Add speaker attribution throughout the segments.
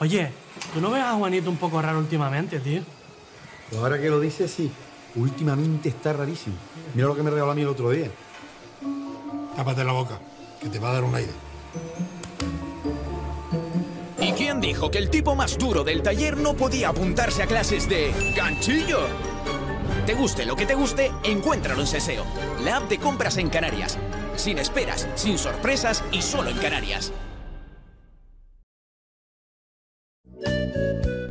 Speaker 1: Oye, ¿tú no ves a Juanito un poco raro últimamente, tío?
Speaker 2: Pues ahora que lo dices, sí. Últimamente está rarísimo. Mira lo que me regaló a mí el otro día.
Speaker 3: Tápate la boca, que te va a dar un aire.
Speaker 4: ¿Y quién dijo que el tipo más duro del taller no podía apuntarse a clases de ganchillo? Te guste lo que te guste, encuéntralo en Seseo, la app de compras en Canarias. Sin esperas, sin sorpresas y solo en Canarias.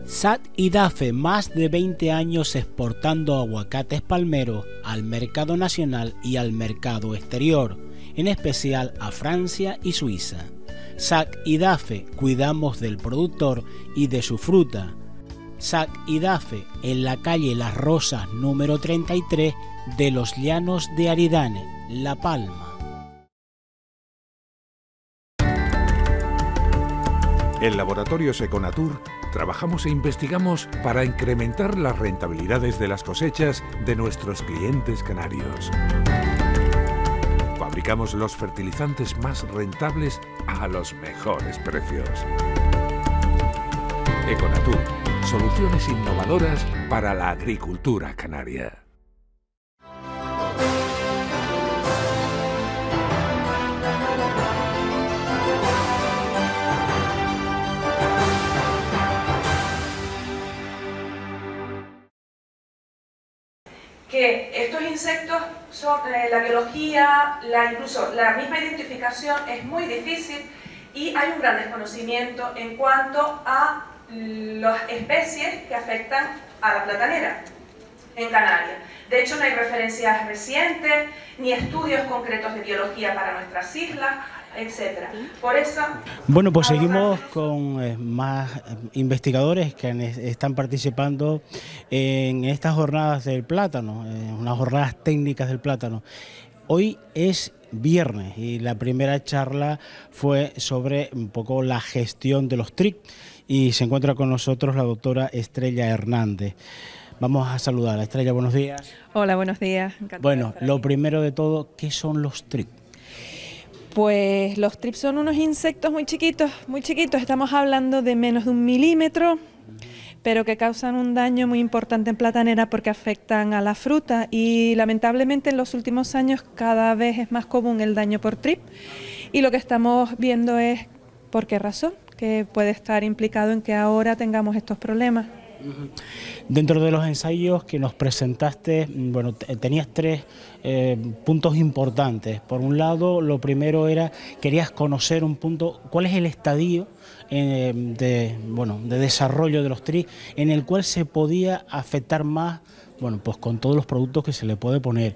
Speaker 5: SAT y DAFE, más de 20 años exportando aguacates palmeros al mercado nacional y al mercado exterior, en especial a Francia y Suiza. SAC y DAFE, cuidamos del productor y de su fruta. SAC y DAFE, en la calle Las Rosas número 33 de Los Llanos de Aridane, La Palma.
Speaker 6: En Laboratorios Econatur trabajamos e investigamos para incrementar las rentabilidades de las cosechas de nuestros clientes canarios. Fabricamos los fertilizantes más rentables a los mejores precios. Econatur, soluciones innovadoras para la agricultura canaria.
Speaker 7: Que estos insectos son la biología, incluso la misma identificación es muy difícil y hay un gran desconocimiento en cuanto a las especies que afectan a la platanera en Canarias. De hecho, no hay referencias recientes ni estudios concretos de biología para nuestras islas, etc. Por eso...
Speaker 5: Bueno, pues seguimos con más investigadores que están participando en estas jornadas del plátano, unas jornadas técnicas del plátano. Hoy es viernes y la primera charla fue sobre un poco la gestión de los TRIC y se encuentra con nosotros la doctora Estrella Hernández. Vamos a saludar a Estrella, buenos días.
Speaker 8: Hola, buenos días. Encantada.
Speaker 5: Bueno, lo primero de todo, ¿qué son los TRIC?
Speaker 8: Pues los TRIP son unos insectos muy chiquitos, estamos hablando de menos de 1 milímetro, pero que causan un daño muy importante en platanera porque afectan a la fruta y lamentablemente en los últimos años cada vez es más común el daño por TRIP y lo que estamos viendo es por qué razón, que puede estar implicado en que ahora tengamos estos problemas.
Speaker 5: Dentro de los ensayos que nos presentaste, bueno, tenías 3 puntos importantes. Por un lado, lo primero era, querías conocer un punto, cuál es el estadio de desarrollo de los TRIC en el cual se podía afectar más, bueno, pues con todos los productos que se le puede poner.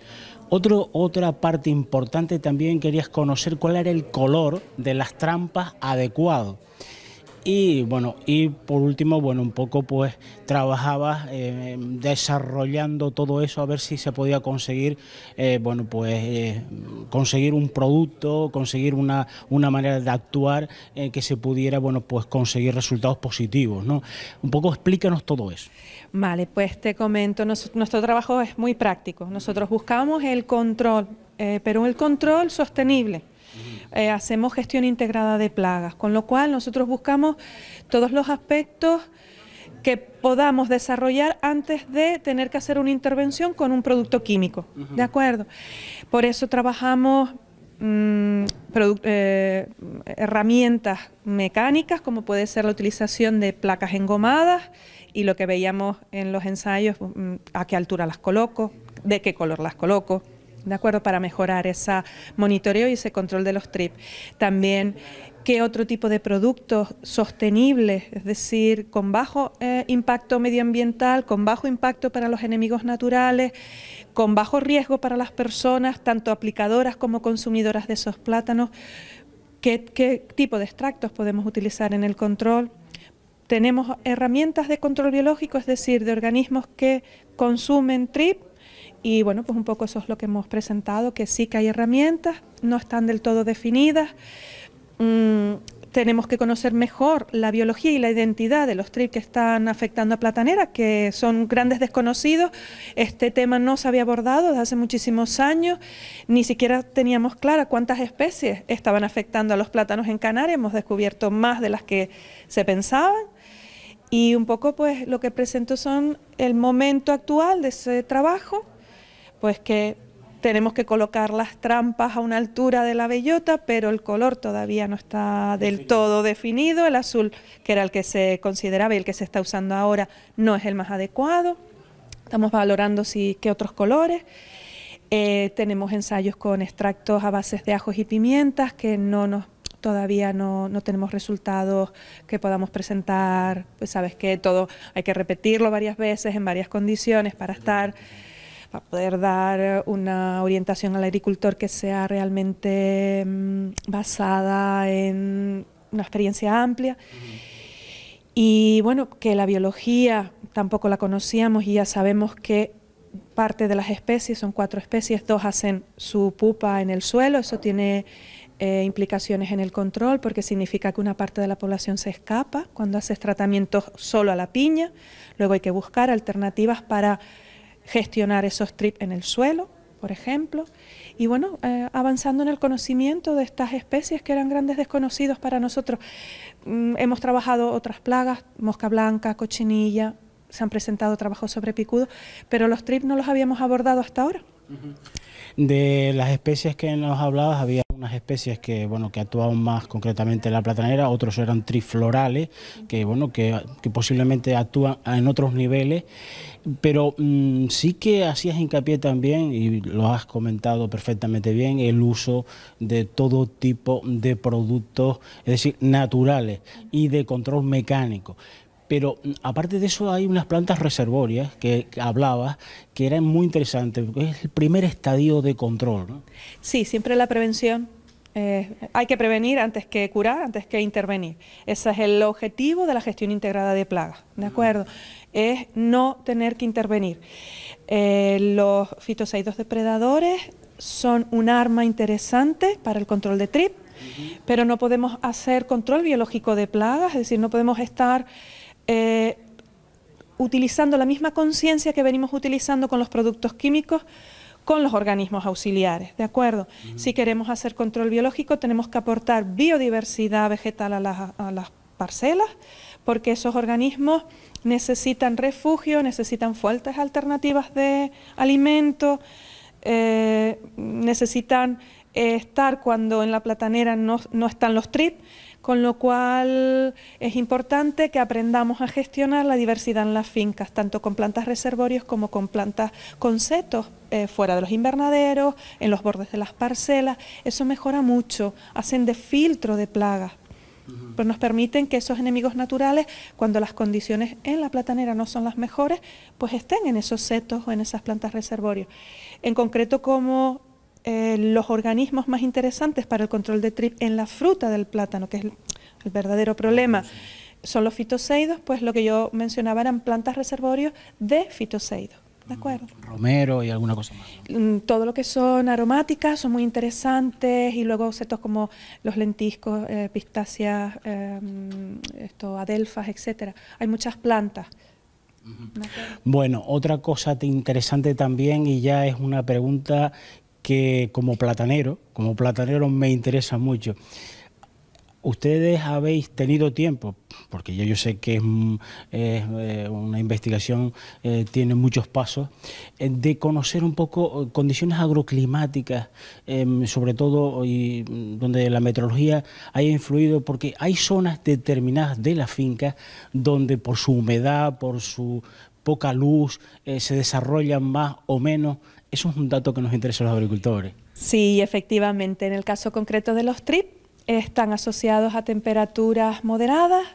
Speaker 5: Otra parte importante también querías conocer cuál era el color de las trampas adecuado. Y bueno, y por último, bueno, un poco pues trabajabas desarrollando todo eso a ver si se podía conseguir, conseguir un producto, conseguir una manera de actuar que se pudiera, bueno, pues conseguir resultados positivos, ¿no? Un poco explícanos todo eso.
Speaker 8: Vale, pues te comento, nuestro trabajo es muy práctico. Nosotros buscamos el control, pero el control sostenible. Hacemos gestión integrada de plagas, con lo cual nosotros buscamos todos los aspectos que podamos desarrollar antes de tener que hacer una intervención con un producto químico, ¿de acuerdo? Por eso trabajamos herramientas mecánicas, como puede ser la utilización de placas engomadas y lo que veíamos en los ensayos, a qué altura las coloco, de qué color las coloco, ¿de acuerdo? Para mejorar ese monitoreo y ese control de los TRIP. También, ¿qué otro tipo de productos sostenibles, es decir, con bajo impacto medioambiental, con bajo impacto para los enemigos naturales, con bajo riesgo para las personas, tanto aplicadoras como consumidoras de esos plátanos? ¿Qué tipo de extractos podemos utilizar en el control? Tenemos herramientas de control biológico, es decir, de organismos que consumen TRIP. Y bueno, pues un poco eso es lo que hemos presentado, que sí que hay herramientas, no están del todo definidas. Tenemos que conocer mejor la biología y la identidad de los TRIP que están afectando a platanera, que son grandes desconocidos. Este tema no se había abordado desde hace muchísimos años, ni siquiera teníamos clara cuántas especies estaban afectando a los plátanos en Canarias. Hemos descubierto más de las que se pensaban. Y un poco pues lo que presento son el momento actual de ese trabajo, pues que tenemos que colocar las trampas a una altura de la bellota, pero el color todavía no está del todo definido. El azul, que era el que se consideraba y el que se está usando ahora, no es el más adecuado. Estamos valorando qué otros colores. Tenemos ensayos con extractos a bases de ajos y pimientas que todavía no tenemos resultados que podamos presentar. Pues sabes que todo hay que repetirlo varias veces en varias condiciones para poder dar una orientación al agricultor que sea realmente basada en una experiencia amplia. Y bueno, que la biología tampoco la conocíamos y ya sabemos que parte de las especies, son 4 especies, 2 hacen su pupa en el suelo. Eso tiene implicaciones en el control porque significa que una parte de la población se escapa cuando haces tratamientos solo a la piña. Luego hay que buscar alternativas para gestionar esos TRIP en el suelo, por ejemplo, y bueno, avanzando en el conocimiento de estas especies que eran grandes desconocidos para nosotros. Hemos trabajado otras plagas, mosca blanca, cochinilla, se han presentado trabajos sobre picudo, pero los TRIP no los habíamos abordado hasta ahora.
Speaker 5: De las especies que nos hablabas, había unas especies que actuaban más concretamente en la platanera, otros eran triflorales, que posiblemente actúan en otros niveles, pero sí que hacías hincapié también, y lo has comentado perfectamente bien, el uso de todo tipo de productos, es decir, naturales y de control mecánico. Pero aparte de eso hay unas plantas reservorias que hablabas que eran muy interesantes, porque es el primer estadio de control, ¿no?
Speaker 8: Sí, siempre la prevención. Hay que prevenir antes que curar, antes que intervenir. Ese es el objetivo de la gestión integrada de plagas, ¿de acuerdo? Es no tener que intervenir. Los fitosaidos depredadores son un arma interesante para el control de TRIP, pero no podemos hacer control biológico de plagas, es decir, no podemos estar utilizando la misma conciencia que venimos utilizando con los productos químicos con los organismos auxiliares, ¿de acuerdo? Si queremos hacer control biológico tenemos que aportar biodiversidad vegetal a las parcelas, porque esos organismos necesitan refugio, necesitan fuentes alternativas de alimento, necesitan estar cuando en la platanera no están los TRIP, con lo cual es importante que aprendamos a gestionar la diversidad en las fincas, tanto con plantas reservorios como con plantas con setos fuera de los invernaderos, en los bordes de las parcelas. Eso mejora mucho, hacen de filtro de plagas, pues nos permiten que esos enemigos naturales, cuando las condiciones en la platanera no son las mejores, pues estén en esos setos o en esas plantas reservorios. En concreto, como los organismos más interesantes para el control de TRIP en la fruta del plátano, que es el verdadero problema, son los fitoseidos, pues lo que yo mencionaba eran plantas reservorios de fitoseidos, ¿de acuerdo?
Speaker 5: Romero y alguna cosa más,
Speaker 8: ¿no? Todo lo que son aromáticas son muy interesantes, y luego setos como los lentiscos, pistáceas, adelfas, etcétera. Hay muchas plantas.
Speaker 5: Bueno, otra cosa interesante también, y ya es una pregunta que como platanero me interesa mucho. Ustedes habéis tenido tiempo, porque yo sé que es una investigación, tiene muchos pasos, de conocer un poco condiciones agroclimáticas, sobre todo y donde la meteorología haya influido, porque hay zonas determinadas de la finca donde por su humedad, por su poca luz, se desarrollan más o menos. Eso es un dato que nos interesa a los agricultores.
Speaker 8: Sí, efectivamente. En el caso concreto de los TRIP, están asociados a temperaturas moderadas,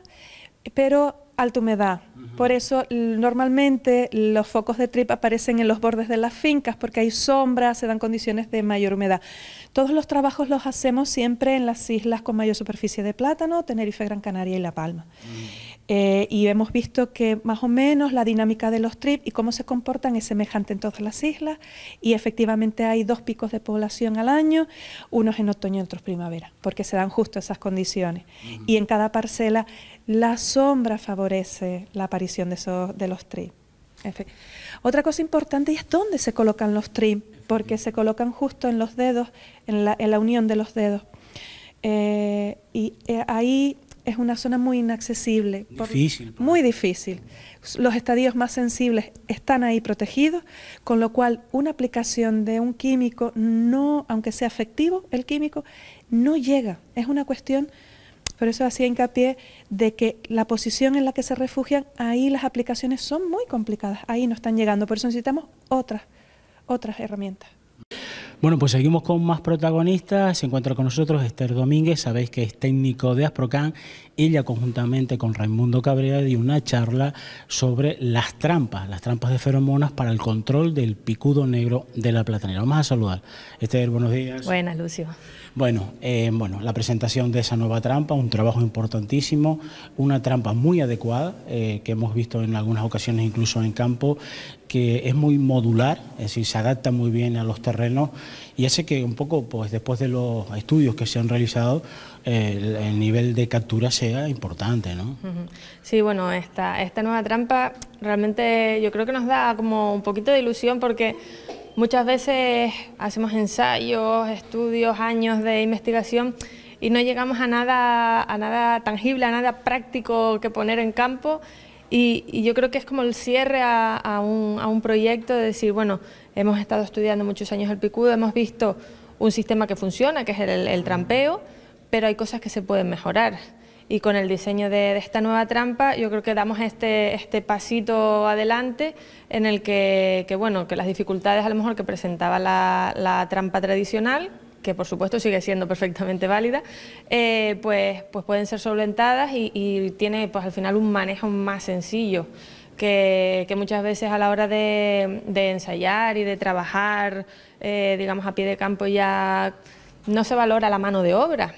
Speaker 8: pero alta humedad. Por eso normalmente los focos de TRIP aparecen en los bordes de las fincas, porque hay sombra, se dan condiciones de mayor humedad. Todos los trabajos los hacemos siempre en las islas con mayor superficie de plátano, Tenerife, Gran Canaria y La Palma. Y hemos visto que más o menos la dinámica de los TRIP y cómo se comportan es semejante en todas las islas, y efectivamente hay 2 picos de población al año, unos en otoño y otros primavera, porque se dan justo esas condiciones. Y en cada parcela la sombra favorece la aparición de los TRIP. Otra cosa importante es dónde se colocan los TRIP, porque se colocan justo en los dedos, en la unión de los dedos. Y ahí es una zona muy inaccesible.
Speaker 5: Difícil.
Speaker 8: Muy difícil. Los estadios más sensibles están ahí protegidos, con lo cual una aplicación de un químico, no, aunque sea efectivo el químico, no llega. Es una cuestión, por eso hacía hincapié, de que la posición en la que se refugian, ahí las aplicaciones son muy complicadas, ahí no están llegando, por eso necesitamos otras herramientas.
Speaker 5: Bueno, pues seguimos con más protagonistas. Se encuentra con nosotros Esther Domínguez, sabéis que es técnico de Asprocan. Ella, conjuntamente con Raimundo Cabrera, dio una charla sobre las trampas de feromonas para el control del picudo negro de la platanera. Vamos a saludar. Esther, buenos días.
Speaker 9: Buenas, Lucio.
Speaker 5: Bueno, la presentación de esa nueva trampa, un trabajo importantísimo, una trampa muy adecuada, que hemos visto en algunas ocasiones incluso en campo, que es muy modular, es decir, se adapta muy bien a los terrenos y hace que un poco, pues después de los estudios que se han realizado, el nivel de captura sea importante, ¿no?
Speaker 9: Sí, bueno, esta nueva trampa realmente yo creo que nos da como un poquito de ilusión porque muchas veces hacemos ensayos, estudios, años de investigación y no llegamos a nada tangible, a nada práctico que poner en campo. Y yo creo que es como el cierre a un proyecto de decir, bueno, hemos estado estudiando muchos años el picudo, hemos visto un sistema que funciona, que es el trampeo, pero hay cosas que se pueden mejorar. Y con el diseño de esta nueva trampa, yo creo que damos este pasito adelante en el que las dificultades a lo mejor que presentaba la trampa tradicional, que por supuesto sigue siendo perfectamente válida, pues pueden ser solventadas y tiene pues al final un manejo más sencillo que muchas veces a la hora de ensayar y de trabajar, digamos a pie de campo ya no se valora la mano de obra.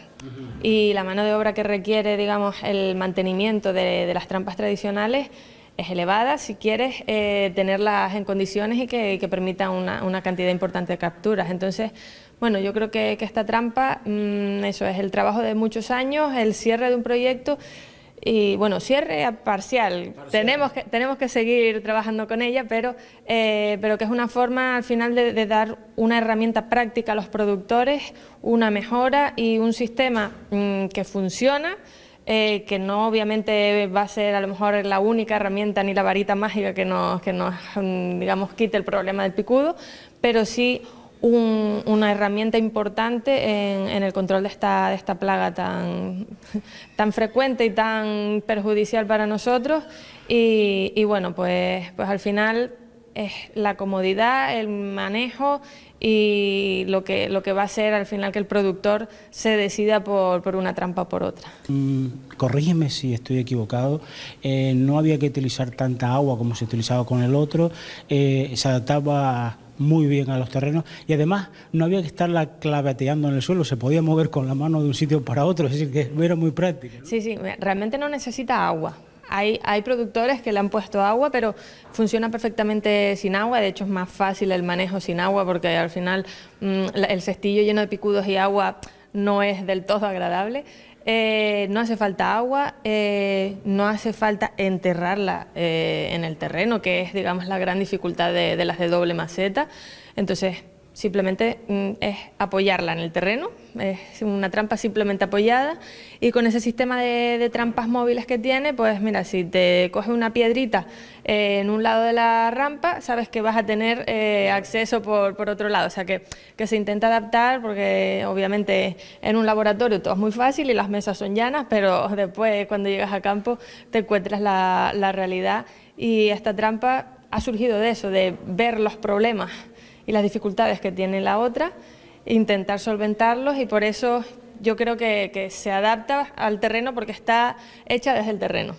Speaker 9: Y la mano de obra que requiere, digamos, el mantenimiento de las trampas tradicionales es elevada si quieres tenerlas en condiciones y que permita una cantidad importante de capturas. Entonces, bueno, yo creo que esta trampa, eso es el trabajo de muchos años, el cierre de un proyecto y, bueno, cierre parcial. Tenemos que seguir trabajando con ella, pero que es una forma al final de dar una herramienta práctica a los productores, una mejora y un sistema que funciona, que no obviamente va a ser a lo mejor la única herramienta ni la varita mágica que nos digamos, quite el problema del picudo, pero sí una herramienta importante en el control de esta plaga tan frecuente y tan perjudicial para nosotros y bueno, pues al final es la comodidad, el manejo y lo que va a ser al final que el productor se decida por una trampa o por otra.
Speaker 5: Corrígeme si estoy equivocado, no había que utilizar tanta agua como se utilizaba con el otro, se adaptaba muy bien a los terrenos y además no había que estarla claveteando en el suelo, se podía mover con la mano de un sitio para otro, es decir, que era muy práctico, ¿no?
Speaker 9: Sí, realmente no necesita agua. Hay productores que le han puesto agua, pero funciona perfectamente sin agua. De hecho, es más fácil el manejo sin agua porque al final el cestillo lleno de picudos y agua no es del todo agradable. No hace falta agua, no hace falta enterrarla en el terreno, que es, digamos, la gran dificultad de las de doble maceta. Entonces, simplemente es apoyarla en el terreno, es una trampa simplemente apoyada y con ese sistema de trampas móviles que tiene, pues mira, si te coge una piedrita en un lado de la rampa, sabes que vas a tener acceso por otro lado, o sea que se intenta adaptar porque obviamente en un laboratorio todo es muy fácil y las mesas son llanas, pero después cuando llegas a campo te encuentras la realidad y esta trampa ha surgido de eso, de ver los problemas y las dificultades que tiene la otra, intentar solventarlos y por eso yo creo que se adapta al terreno porque está hecha desde el terreno.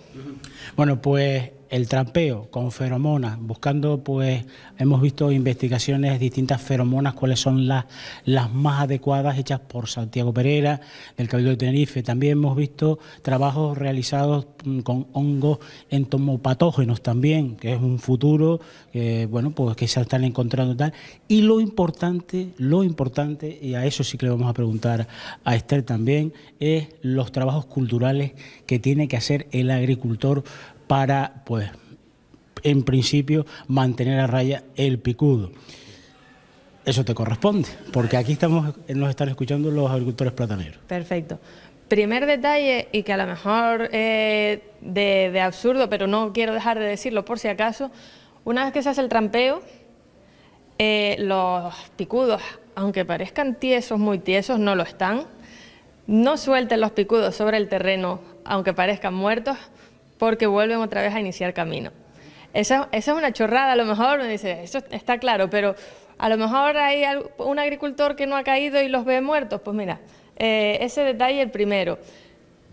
Speaker 5: Bueno, pues el trampeo con feromonas, buscando, pues hemos visto investigaciones, distintas feromonas, cuáles son las más adecuadas hechas por Santiago Pereira, del Cabildo de Tenerife. También hemos visto trabajos realizados con hongos entomopatógenos también, que es un futuro, bueno, pues que se están encontrando tal. Y lo importante, y a eso sí que le vamos a preguntar a Esther también, es los trabajos culturales que tiene que hacer el agricultor para, pues, en principio, mantener a raya el picudo. Eso te corresponde, porque aquí nos están escuchando los agricultores plataneros.
Speaker 9: Perfecto. Primer detalle, y que a lo mejor de absurdo, pero no quiero dejar de decirlo por si acaso, una vez que se hace el trampeo, los picudos, aunque parezcan tiesos, muy tiesos, no lo están. No suelten los picudos sobre el terreno, aunque parezcan muertos, porque vuelven otra vez a iniciar camino. Esa es una chorrada, a lo mejor me dice, eso está claro, pero a lo mejor hay un agricultor que no ha caído y los ve muertos. Pues mira, ese detalle el primero.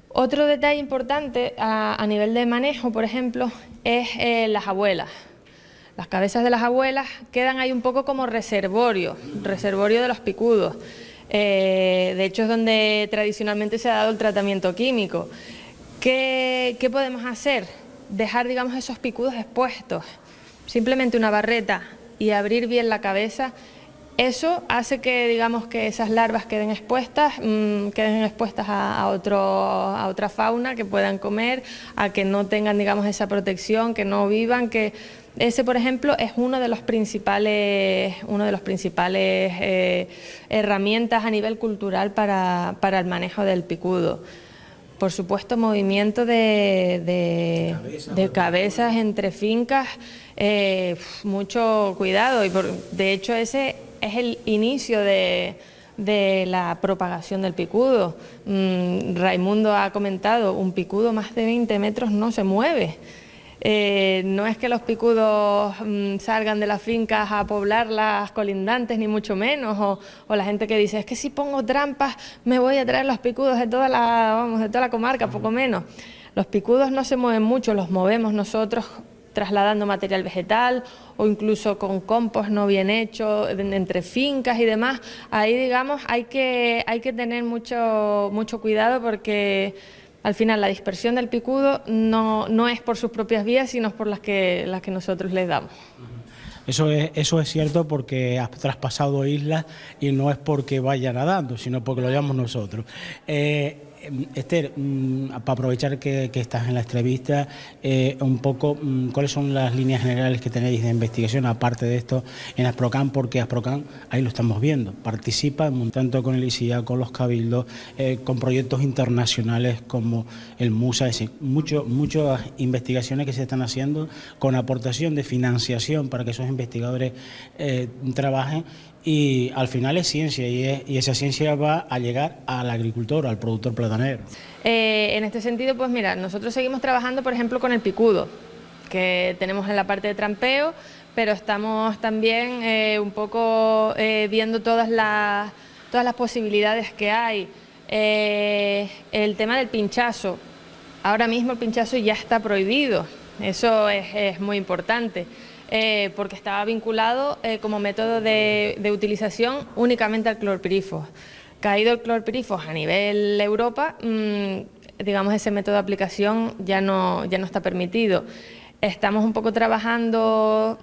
Speaker 9: Otro detalle importante a nivel de manejo, por ejemplo, es las abuelas. Las cabezas de las abuelas quedan ahí un poco como reservorio de los picudos. De hecho, es donde tradicionalmente se ha dado el tratamiento químico. ¿Qué podemos hacer? Dejar, digamos, esos picudos expuestos. Simplemente una barreta y abrir bien la cabeza. Eso hace que, digamos, que esas larvas queden expuestas a otra fauna que puedan comer, a que no tengan, digamos, esa protección, que no vivan, que ese, por ejemplo, es una de las principales herramientas a nivel cultural para el manejo del picudo. Por supuesto, movimiento de cabezas entre fincas, mucho cuidado, y de hecho ese es el inicio de la propagación del picudo. Raimundo ha comentado, un picudo más de 20 metros no se mueve. No es que los picudos salgan de las fincas a poblar las colindantes, ni mucho menos, o la gente que dice, es que si pongo trampas me voy a traer los picudos de toda la comarca, poco menos. Los picudos no se mueven mucho, los movemos nosotros trasladando material vegetal o incluso con compost no bien hecho entre fincas y demás. Ahí, digamos, hay que tener mucho cuidado, porque al final la dispersión del picudo no es por sus propias vías, sino por las que nosotros les damos.
Speaker 5: Eso es cierto, porque has traspasado islas y no es porque vaya nadando, sino porque lo llamamos nosotros. Esther, para aprovechar que estás en la entrevista, un poco, ¿cuáles son las líneas generales que tenéis de investigación, aparte de esto, en Asprocan? Porque Asprocan, ahí lo estamos viendo, participa tanto con el ICIA, con los cabildos, con proyectos internacionales como el MUSA, es decir, muchas investigaciones que se están haciendo con aportación de financiación para que esos investigadores trabajen. Y al final es ciencia, y esa ciencia va a llegar al agricultor, al productor platanero.
Speaker 9: En este sentido, pues mira, nosotros seguimos trabajando, por ejemplo, con el picudo, que tenemos en la parte de trampeo, pero estamos también un poco viendo todas las posibilidades que hay. El tema del pinchazo, ahora mismo el pinchazo ya está prohibido, eso es muy importante. Porque estaba vinculado como método de utilización únicamente al clorpirifos. Caído el clorpirifos a nivel Europa, digamos, ese método de aplicación ya no está permitido. Estamos un poco trabajando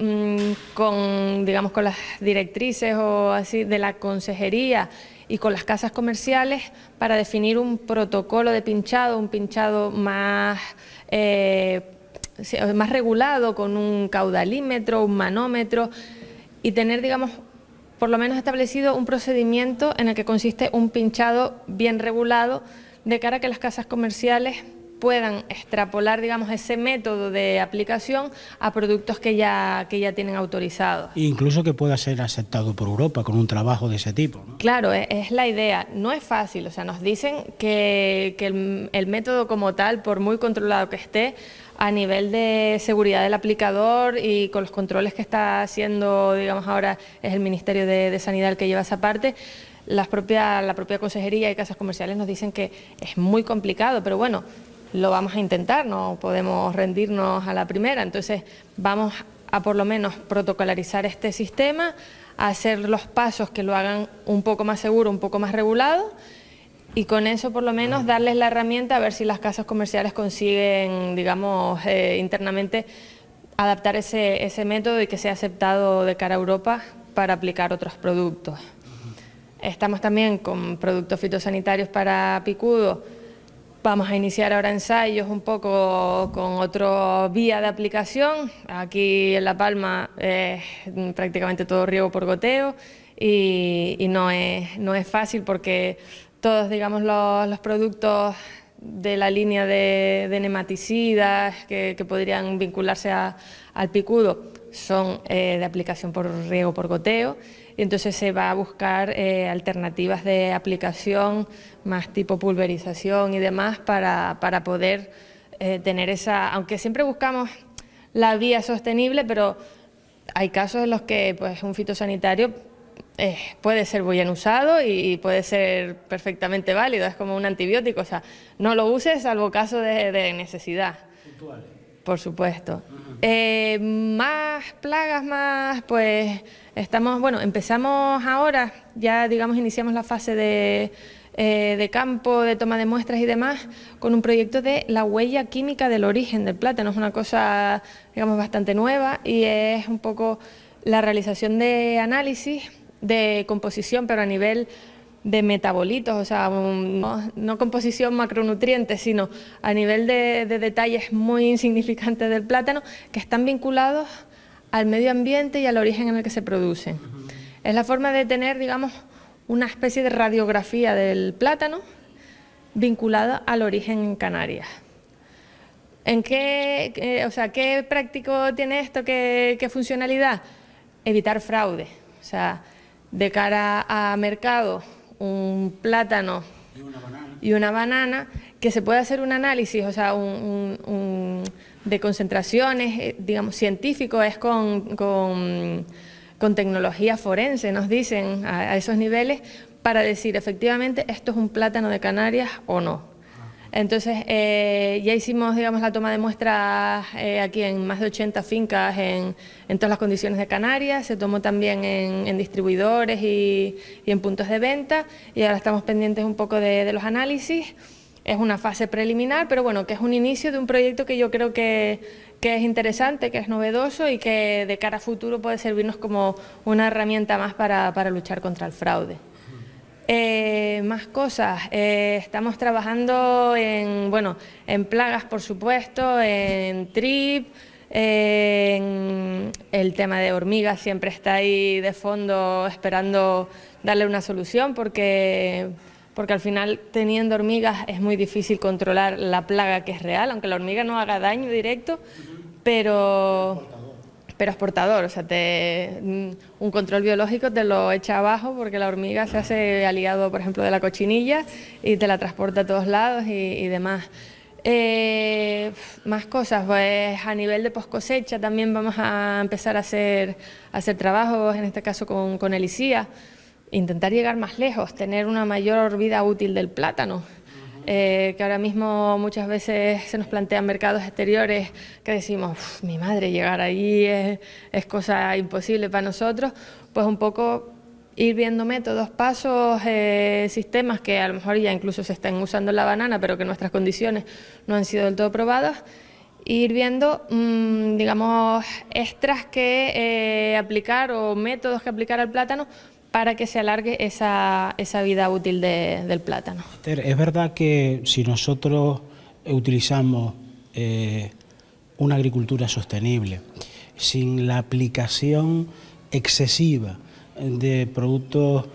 Speaker 9: con las directrices o así de la consejería y con las casas comerciales para definir un protocolo de pinchado, un pinchado más regulado, con un caudalímetro, un manómetro, y tener, digamos, por lo menos establecido un procedimiento en el que consiste un pinchado bien regulado, de cara a que las casas comerciales puedan extrapolar, digamos, ese método de aplicación a productos que ya tienen autorizados.
Speaker 5: Incluso que pueda ser aceptado por Europa con un trabajo de ese tipo, ¿no?
Speaker 9: Claro, es la idea. No es fácil, o sea, nos dicen que el método como tal, por muy controlado que esté, a nivel de seguridad del aplicador y con los controles que está haciendo, digamos, ahora es el Ministerio de Sanidad el que lleva esa parte, la propia consejería y casas comerciales nos dicen que es muy complicado, pero bueno, lo vamos a intentar, no podemos rendirnos a la primera. Entonces vamos a por lo menos protocolarizar este sistema, a hacer los pasos que lo hagan un poco más seguro, un poco más regulado, y con eso por lo menos darles la herramienta a ver si las casas comerciales consiguen, digamos, internamente adaptar ese método y que sea aceptado de cara a Europa para aplicar otros productos. Estamos también con productos fitosanitarios para picudo. Vamos a iniciar ahora ensayos un poco con otra vía de aplicación. Aquí en La Palma prácticamente todo riego por goteo, y no es fácil porque todos, digamos, los productos de la línea de nematicidas que podrían vincularse al picudo son de aplicación por riego por goteo, y entonces se va a buscar alternativas de aplicación más tipo pulverización y demás para poder tener esa, aunque siempre buscamos la vía sostenible, pero hay casos en los que pues un fitosanitario puede ser bien usado y puede ser perfectamente válido, es como un antibiótico, o sea, no lo uses salvo caso de necesidad. Puntuales. Por supuesto. Más plagas, más, pues empezamos ahora, ya digamos iniciamos la fase de campo, de toma de muestras y demás, con un proyecto de la huella química del origen del plátano. Es una cosa, digamos, bastante nueva y es un poco la realización de análisis de composición, pero a nivel de metabolitos, o sea, no composición macronutrientes, sino a nivel de detalles muy insignificantes del plátano que están vinculados al medio ambiente y al origen en el que se producen. Es la forma de tener, digamos, una especie de radiografía del plátano vinculada al origen en Canarias. ¿En qué práctico tiene esto? ¿Qué funcionalidad? Evitar fraude. O sea, de cara a mercado, un plátano y una banana, que se puede hacer un análisis, o sea, de concentraciones, digamos, científico, es con tecnología forense, nos dicen, a esos niveles, para decir efectivamente esto es un plátano de Canarias o no. Entonces, ya hicimos, digamos, la toma de muestras aquí en más de 80 fincas en todas las condiciones de Canarias, se tomó también en distribuidores y en puntos de venta, y ahora estamos pendientes un poco de los análisis. Es una fase preliminar, pero bueno, que es un inicio de un proyecto que yo creo que es interesante, que es novedoso y que de cara a futuro puede servirnos como una herramienta más para luchar contra el fraude. Más cosas, estamos trabajando en plagas, por supuesto, en trip, en el tema de hormigas siempre está ahí de fondo esperando darle una solución porque al final teniendo hormigas es muy difícil controlar la plaga que es real, aunque la hormiga no haga daño directo, pero es portador, o sea, un control biológico te lo echa abajo porque la hormiga se hace aliado, por ejemplo, de la cochinilla y te la transporta a todos lados y demás. Más cosas, pues a nivel de post cosecha también vamos a empezar a hacer trabajos, en este caso con el ICIA, intentar llegar más lejos, tener una mayor vida útil del plátano. Que ahora mismo muchas veces se nos plantean mercados exteriores que decimos, mi madre, llegar allí es cosa imposible para nosotros, pues un poco ir viendo métodos, pasos, sistemas que a lo mejor ya incluso se están usando en la banana, pero que en nuestras condiciones no han sido del todo probadas, ir viendo, digamos, extras que aplicar o métodos que aplicar al plátano para que se alargue esa vida útil del plátano.
Speaker 5: Es verdad que si nosotros utilizamos una agricultura sostenible, sin la aplicación excesiva de productos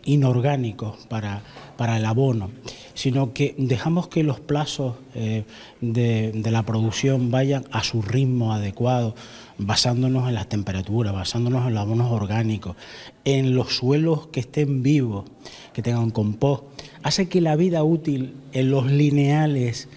Speaker 5: inorgánicos para el abono, sino que dejamos que los plazos de la producción vayan a su ritmo adecuado, basándonos en las temperaturas, basándonos en los abonos orgánicos, en los suelos que estén vivos, que tengan compost, hace que la vida útil en los lineales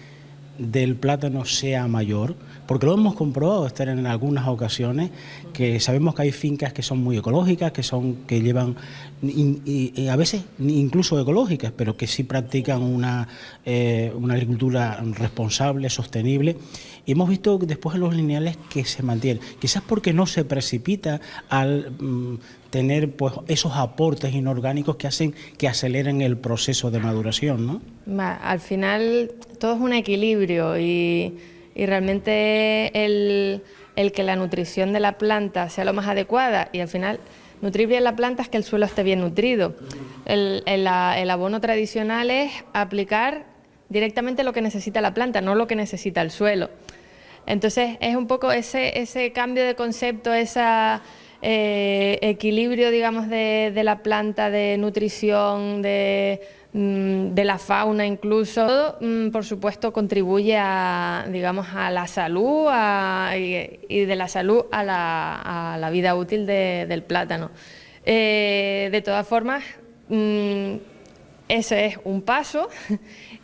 Speaker 5: del plátano sea mayor, porque lo hemos comprobado estar en algunas ocasiones, que sabemos que hay fincas que son muy ecológicas, que llevan, y a veces incluso ecológicas, pero que sí practican una agricultura responsable, sostenible, y hemos visto después en los lineales que se mantiene, quizás porque no se precipita al tener pues esos aportes inorgánicos que hacen que aceleren el proceso de maduración, ¿no?
Speaker 9: Al final todo es un equilibrio y realmente el que la nutrición de la planta sea lo más adecuada, y al final nutrir bien la planta es que el suelo esté bien nutrido. El abono tradicional es aplicar directamente lo que necesita la planta, no lo que necesita el suelo. Entonces es un poco ese cambio de concepto, esa equilibrio, digamos, de la planta, de nutrición, de la fauna incluso, todo, por supuesto, contribuye a, digamos, a la salud y de la salud a la vida útil del plátano. De todas formas, ese es un paso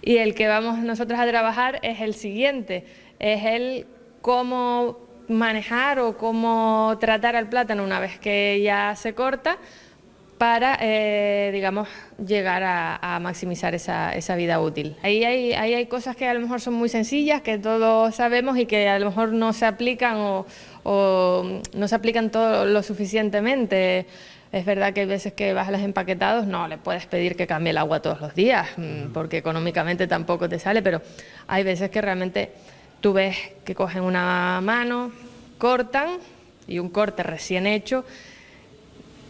Speaker 9: y el que vamos nosotros a trabajar es el siguiente, es el cómo manejar o cómo tratar al plátano una vez que ya se corta para, digamos, llegar a maximizar esa vida útil. Ahí hay cosas que a lo mejor son muy sencillas, que todos sabemos y que a lo mejor no se aplican o no se aplican todo lo suficientemente. Es verdad que hay veces que vas a los empaquetados, no le puedes pedir que cambie el agua todos los días, porque económicamente tampoco te sale, pero hay veces que realmente tú ves que cogen una mano, cortan, y un corte recién hecho,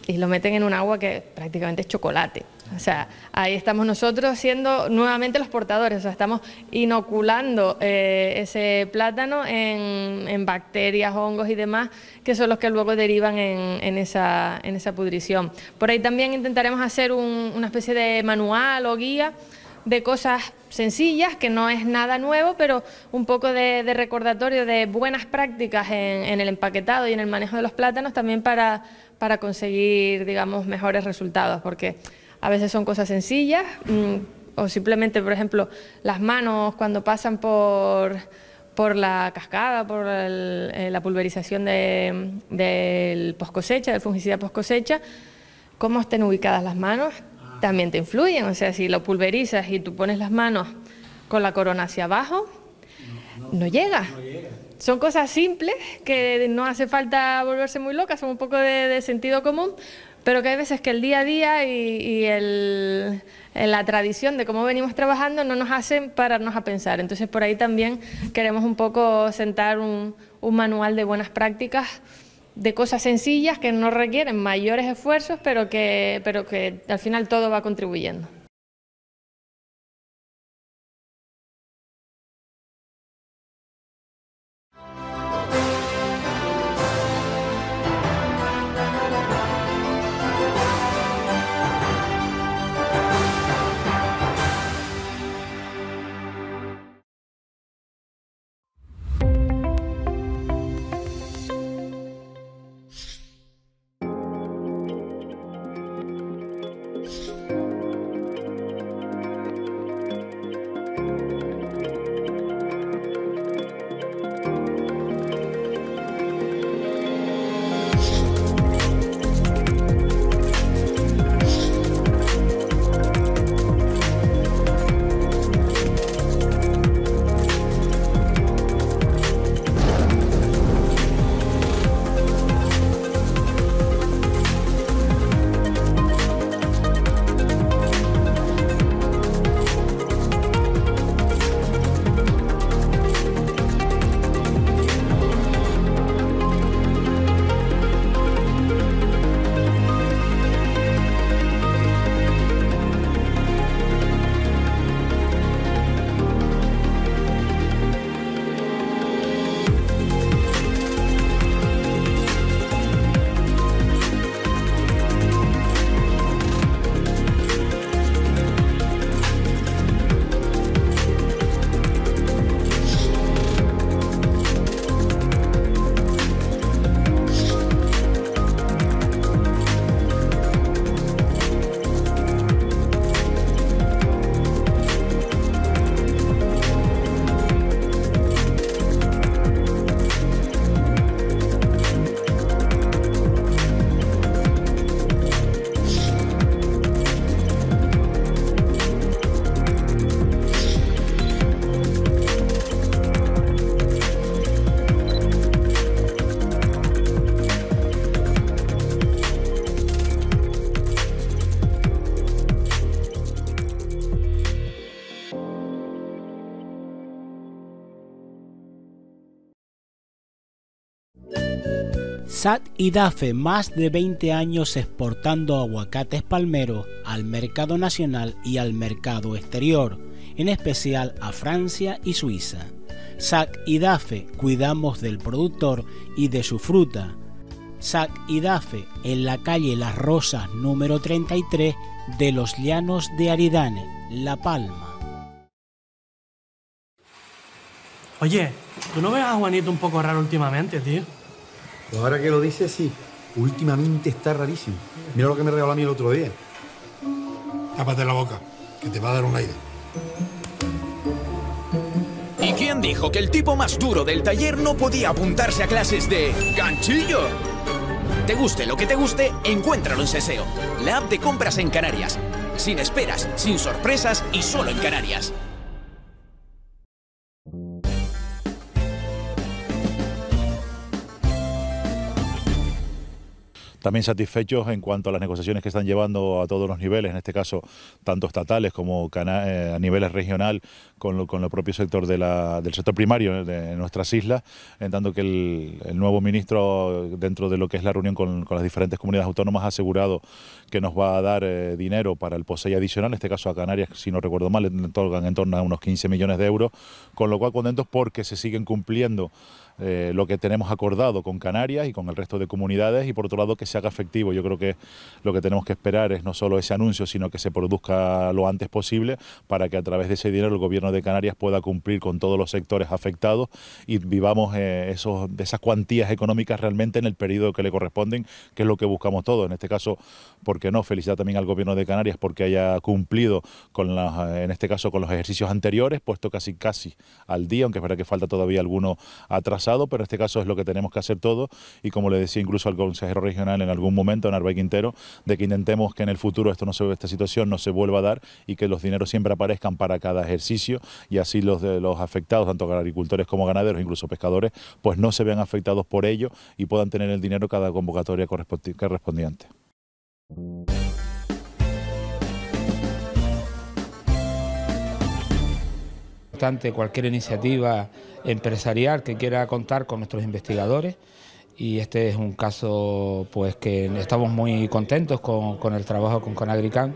Speaker 9: y lo meten en un agua que prácticamente es chocolate. O sea, ahí estamos nosotros siendo nuevamente los portadores, o sea, estamos inoculando ese plátano en bacterias, hongos y demás, que son los que luego derivan en esa pudrición. Por ahí también intentaremos hacer una especie de manual o guía de cosas sencillas, que no es nada nuevo, pero un poco de recordatorio de buenas prácticas en el empaquetado y en el manejo de los plátanos, también para conseguir, digamos, mejores resultados, porque a veces son cosas sencillas, o simplemente, por ejemplo, las manos cuando pasan por la cascada, por la pulverización del post cosecha, del fungicida post cosecha, cómo estén ubicadas las manos también te influyen. O sea, si lo pulverizas y tú pones las manos con la corona hacia abajo, no llega. Son cosas simples que no hace falta volverse muy locas, son un poco de sentido común, pero que hay veces que el día a día y la tradición de cómo venimos trabajando no nos hacen pararnos a pensar. Entonces, por ahí también queremos un poco sentar un manual de buenas prácticas, de cosas sencillas que no requieren mayores esfuerzos, pero que al final todo va contribuyendo.
Speaker 5: SAT-IDAFE, más de 20 años exportando aguacates palmeros al mercado nacional y al mercado exterior, en especial a Francia y Suiza. SAT-IDAFE, cuidamos del productor y de su fruta. SAC IDAFE, en la calle Las Rosas número 33 de Los Llanos de Aridane, La Palma.
Speaker 1: Oye, ¿tú no ves a Juanito un poco raro últimamente, tío?
Speaker 2: Pues ahora que lo dices, sí. Últimamente está rarísimo. Mira lo que me regaló a mí el otro día.
Speaker 3: Tápate la boca, que te va a dar un aire.
Speaker 4: ¿Y quién dijo que el tipo más duro del taller no podía apuntarse a clases de ganchillo? Te guste lo que te guste, encuéntralo en Seseo, la app de compras en Canarias. Sin esperas, sin sorpresas y solo en Canarias.
Speaker 10: También satisfechos en cuanto a las negociaciones que están llevando a todos los niveles, en este caso tanto estatales como a niveles regional con el propio sector del sector primario de nuestras islas, en tanto que el nuevo ministro, dentro de lo que es la reunión con las diferentes comunidades autónomas, ha asegurado que nos va a dar dinero para el POSEI adicional, en este caso a Canarias, si no recuerdo mal, en torno a unos 15 millones de euros, con lo cual contentos porque se siguen cumpliendo lo que tenemos acordado con Canarias y con el resto de comunidades, y por otro lado que se haga efectivo. Yo creo que lo que tenemos que esperar es no solo ese anuncio, sino que se produzca lo antes posible para que a través de ese dinero el Gobierno de Canarias pueda cumplir con todos los sectores afectados y vivamos esas cuantías económicas realmente en el periodo que le corresponden, que es lo que buscamos todos. En este caso, ¿por qué no? Felicitar también al Gobierno de Canarias porque haya cumplido en este caso con los ejercicios anteriores, puesto casi al día, aunque es verdad que falta todavía alguno atrasado, pero en este caso es lo que tenemos que hacer todo, y como le decía incluso al consejero regional en algún momento, Narváez Quintero, de que intentemos que en el futuro esta situación no se vuelva a dar y que los dineros siempre aparezcan para cada ejercicio, y así los afectados, tanto agricultores como ganaderos, incluso pescadores, pues no se vean afectados por ello y puedan tener el dinero cada convocatoria correspondiente.
Speaker 11: Cualquier iniciativa empresarial que quiera contar con nuestros investigadores, y este es un caso pues que estamos muy contentos con el trabajo con Conagricam,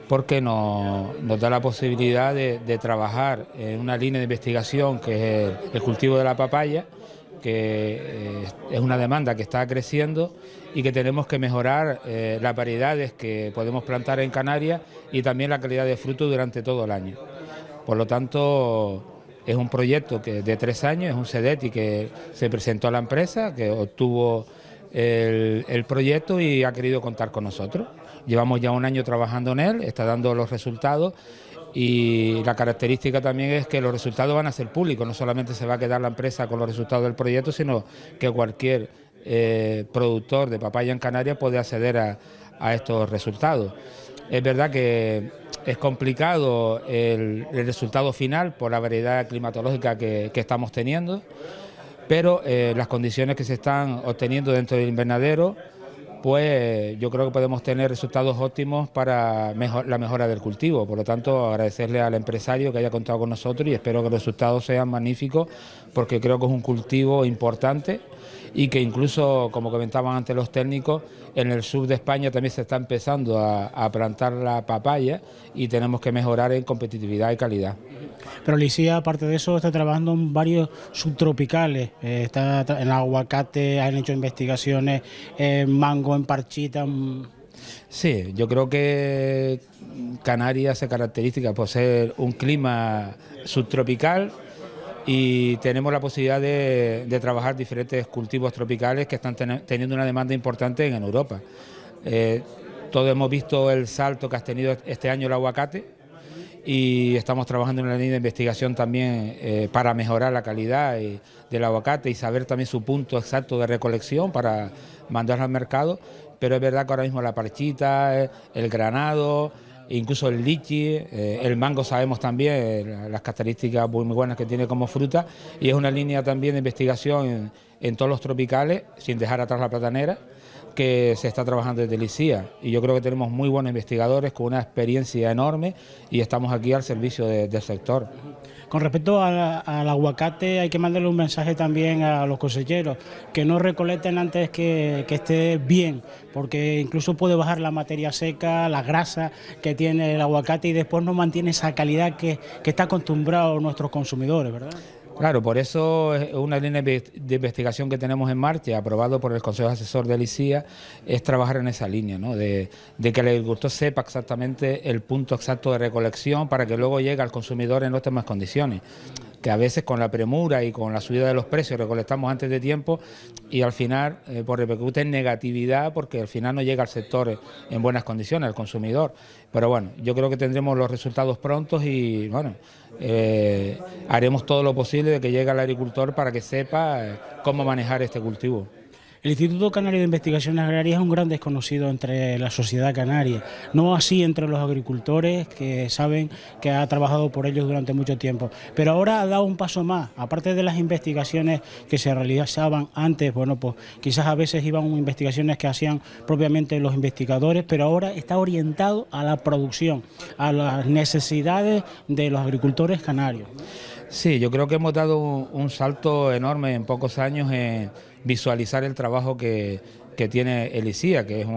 Speaker 11: porque nos da la posibilidad de trabajar en una línea de investigación que es el cultivo de la papaya, que es una demanda que está creciendo y que tenemos que mejorar las variedades que podemos plantar en Canarias y también la calidad de fruto durante todo el año. Por lo tanto, es un proyecto de 3 años, es un CEDETI que se presentó a la empresa, que obtuvo el proyecto y ha querido contar con nosotros. Llevamos ya 1 año trabajando en él, está dando los resultados, y la característica también es que los resultados van a ser públicos, no solamente se va a quedar la empresa con los resultados del proyecto, sino que cualquier productor de papaya en Canarias puede acceder a estos resultados. Es verdad que es complicado el resultado final por la variedad climatológica que estamos teniendo, pero las condiciones que se están obteniendo dentro del invernadero, pues yo creo que podemos tener resultados óptimos para la mejora del cultivo. Por lo tanto, agradecerle al empresario que haya contado con nosotros y espero que los resultados sean magníficos, porque creo que es un cultivo importante y que incluso, como comentaban antes los técnicos, en el sur de España también se está empezando a plantar la papaya y tenemos que mejorar en competitividad y calidad.
Speaker 5: Pero Licía, aparte de eso, está trabajando en varios subtropicales, está en aguacate, han hecho investigaciones, mango, en parchita.
Speaker 11: Sí, yo creo que Canarias se caracteriza por ser un clima subtropical, y tenemos la posibilidad de trabajar diferentes cultivos tropicales que están teniendo una demanda importante en Europa. Todos hemos visto el salto que ha tenido este año el aguacate, y estamos trabajando en una línea de investigación también para mejorar la calidad del aguacate y saber también su punto exacto de recolección para mandarlo al mercado. Pero es verdad que ahora mismo la parchita, el granado, incluso el lichi, el mango sabemos también las características muy buenas que tiene como fruta, y es una línea también de investigación en todos los tropicales, sin dejar atrás la platanera, que se está trabajando desde Licía, y yo creo que tenemos muy buenos investigadores con una experiencia enorme y estamos aquí al servicio del sector.
Speaker 5: Con respecto al aguacate, hay que mandarle un mensaje también a los cosecheros, que no recolecten antes que esté bien, porque incluso puede bajar la materia seca, la grasa que tiene el aguacate, y después no mantiene esa calidad que está acostumbrado nuestros consumidores, ¿verdad?
Speaker 11: Claro, por eso es una línea de investigación que tenemos en marcha, aprobado por el Consejo Asesor de ICIA, es trabajar en esa línea, ¿no? de que el agricultor sepa exactamente el punto exacto de recolección para que luego llegue al consumidor en óptimas condiciones. Que a veces con la premura y con la subida de los precios recolectamos antes de tiempo y al final pues repercute en negatividad porque al final no llega al sector en buenas condiciones, al consumidor. Pero bueno, yo creo que tendremos los resultados prontos y bueno, haremos todo lo posible de que llegue al agricultor para que sepa cómo manejar este cultivo.
Speaker 5: El Instituto Canario de Investigaciones Agrarias es un gran desconocido entre la sociedad canaria, no así entre los agricultores que saben que ha trabajado por ellos durante mucho tiempo, pero ahora ha dado un paso más, aparte de las investigaciones que se realizaban antes, bueno, pues quizás a veces iban investigaciones que hacían propiamente los investigadores, pero ahora está orientado a la producción, a las necesidades de los agricultores canarios.
Speaker 11: Sí, yo creo que hemos dado un salto enorme en pocos años en visualizar el trabajo que tiene el ICIA, que es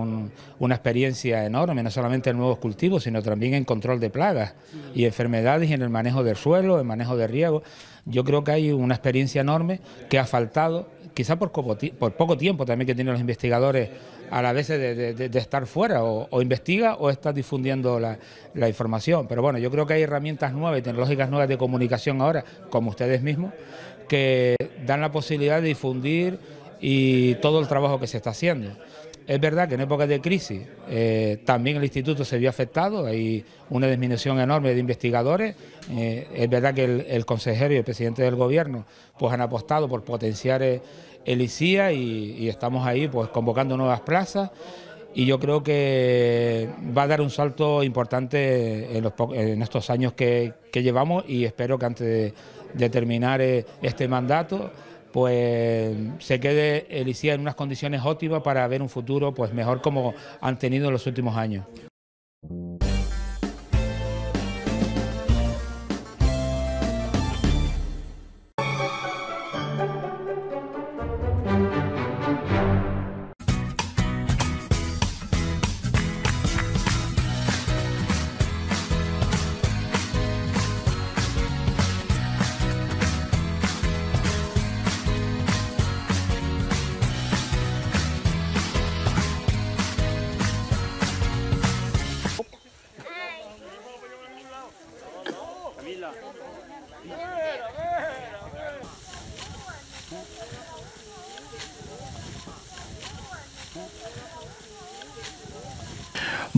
Speaker 11: una experiencia enorme, no solamente en nuevos cultivos, sino también en control de plagas y enfermedades y en el manejo del suelo, el manejo de riego. Yo creo que hay una experiencia enorme que ha faltado, quizá por poco tiempo también que tienen los investigadores a la vez de estar fuera, o investiga o está difundiendo la información. Pero bueno, yo creo que hay herramientas nuevas y tecnológicas nuevas de comunicación ahora, como ustedes mismos, que dan la posibilidad de difundir y todo el trabajo que se está haciendo. Es verdad que en épocas de crisis también el instituto se vio afectado, hay una disminución enorme de investigadores, es verdad que el consejero y el presidente del gobierno pues han apostado por potenciar el ICIA y estamos ahí pues convocando nuevas plazas y yo creo que va a dar un salto importante en estos años que llevamos y espero que antes de terminar este mandato pues se quede el ICIA en unas condiciones óptimas para ver un futuro pues mejor como han tenido en los últimos años.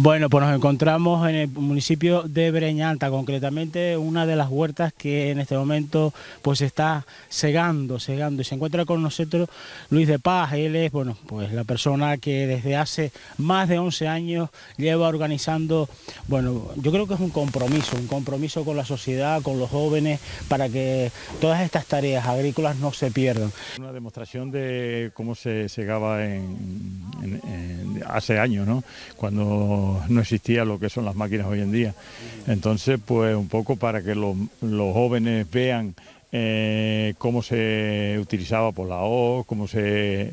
Speaker 5: Bueno, pues nos encontramos en el municipio de Breñalta, concretamente una de las huertas que en este momento pues está segando y se encuentra con nosotros Luis de Paz. Él es, bueno, pues la persona que desde hace más de 11 años lleva organizando, bueno, yo creo que es un compromiso con la sociedad, con los jóvenes, para que todas estas tareas agrícolas no se pierdan.
Speaker 10: Una demostración de cómo se segaba hace años, ¿no? Cuando no existía lo que son las máquinas hoy en día. Entonces, pues un poco para que los jóvenes vean cómo se utilizaba por la hoz, cómo se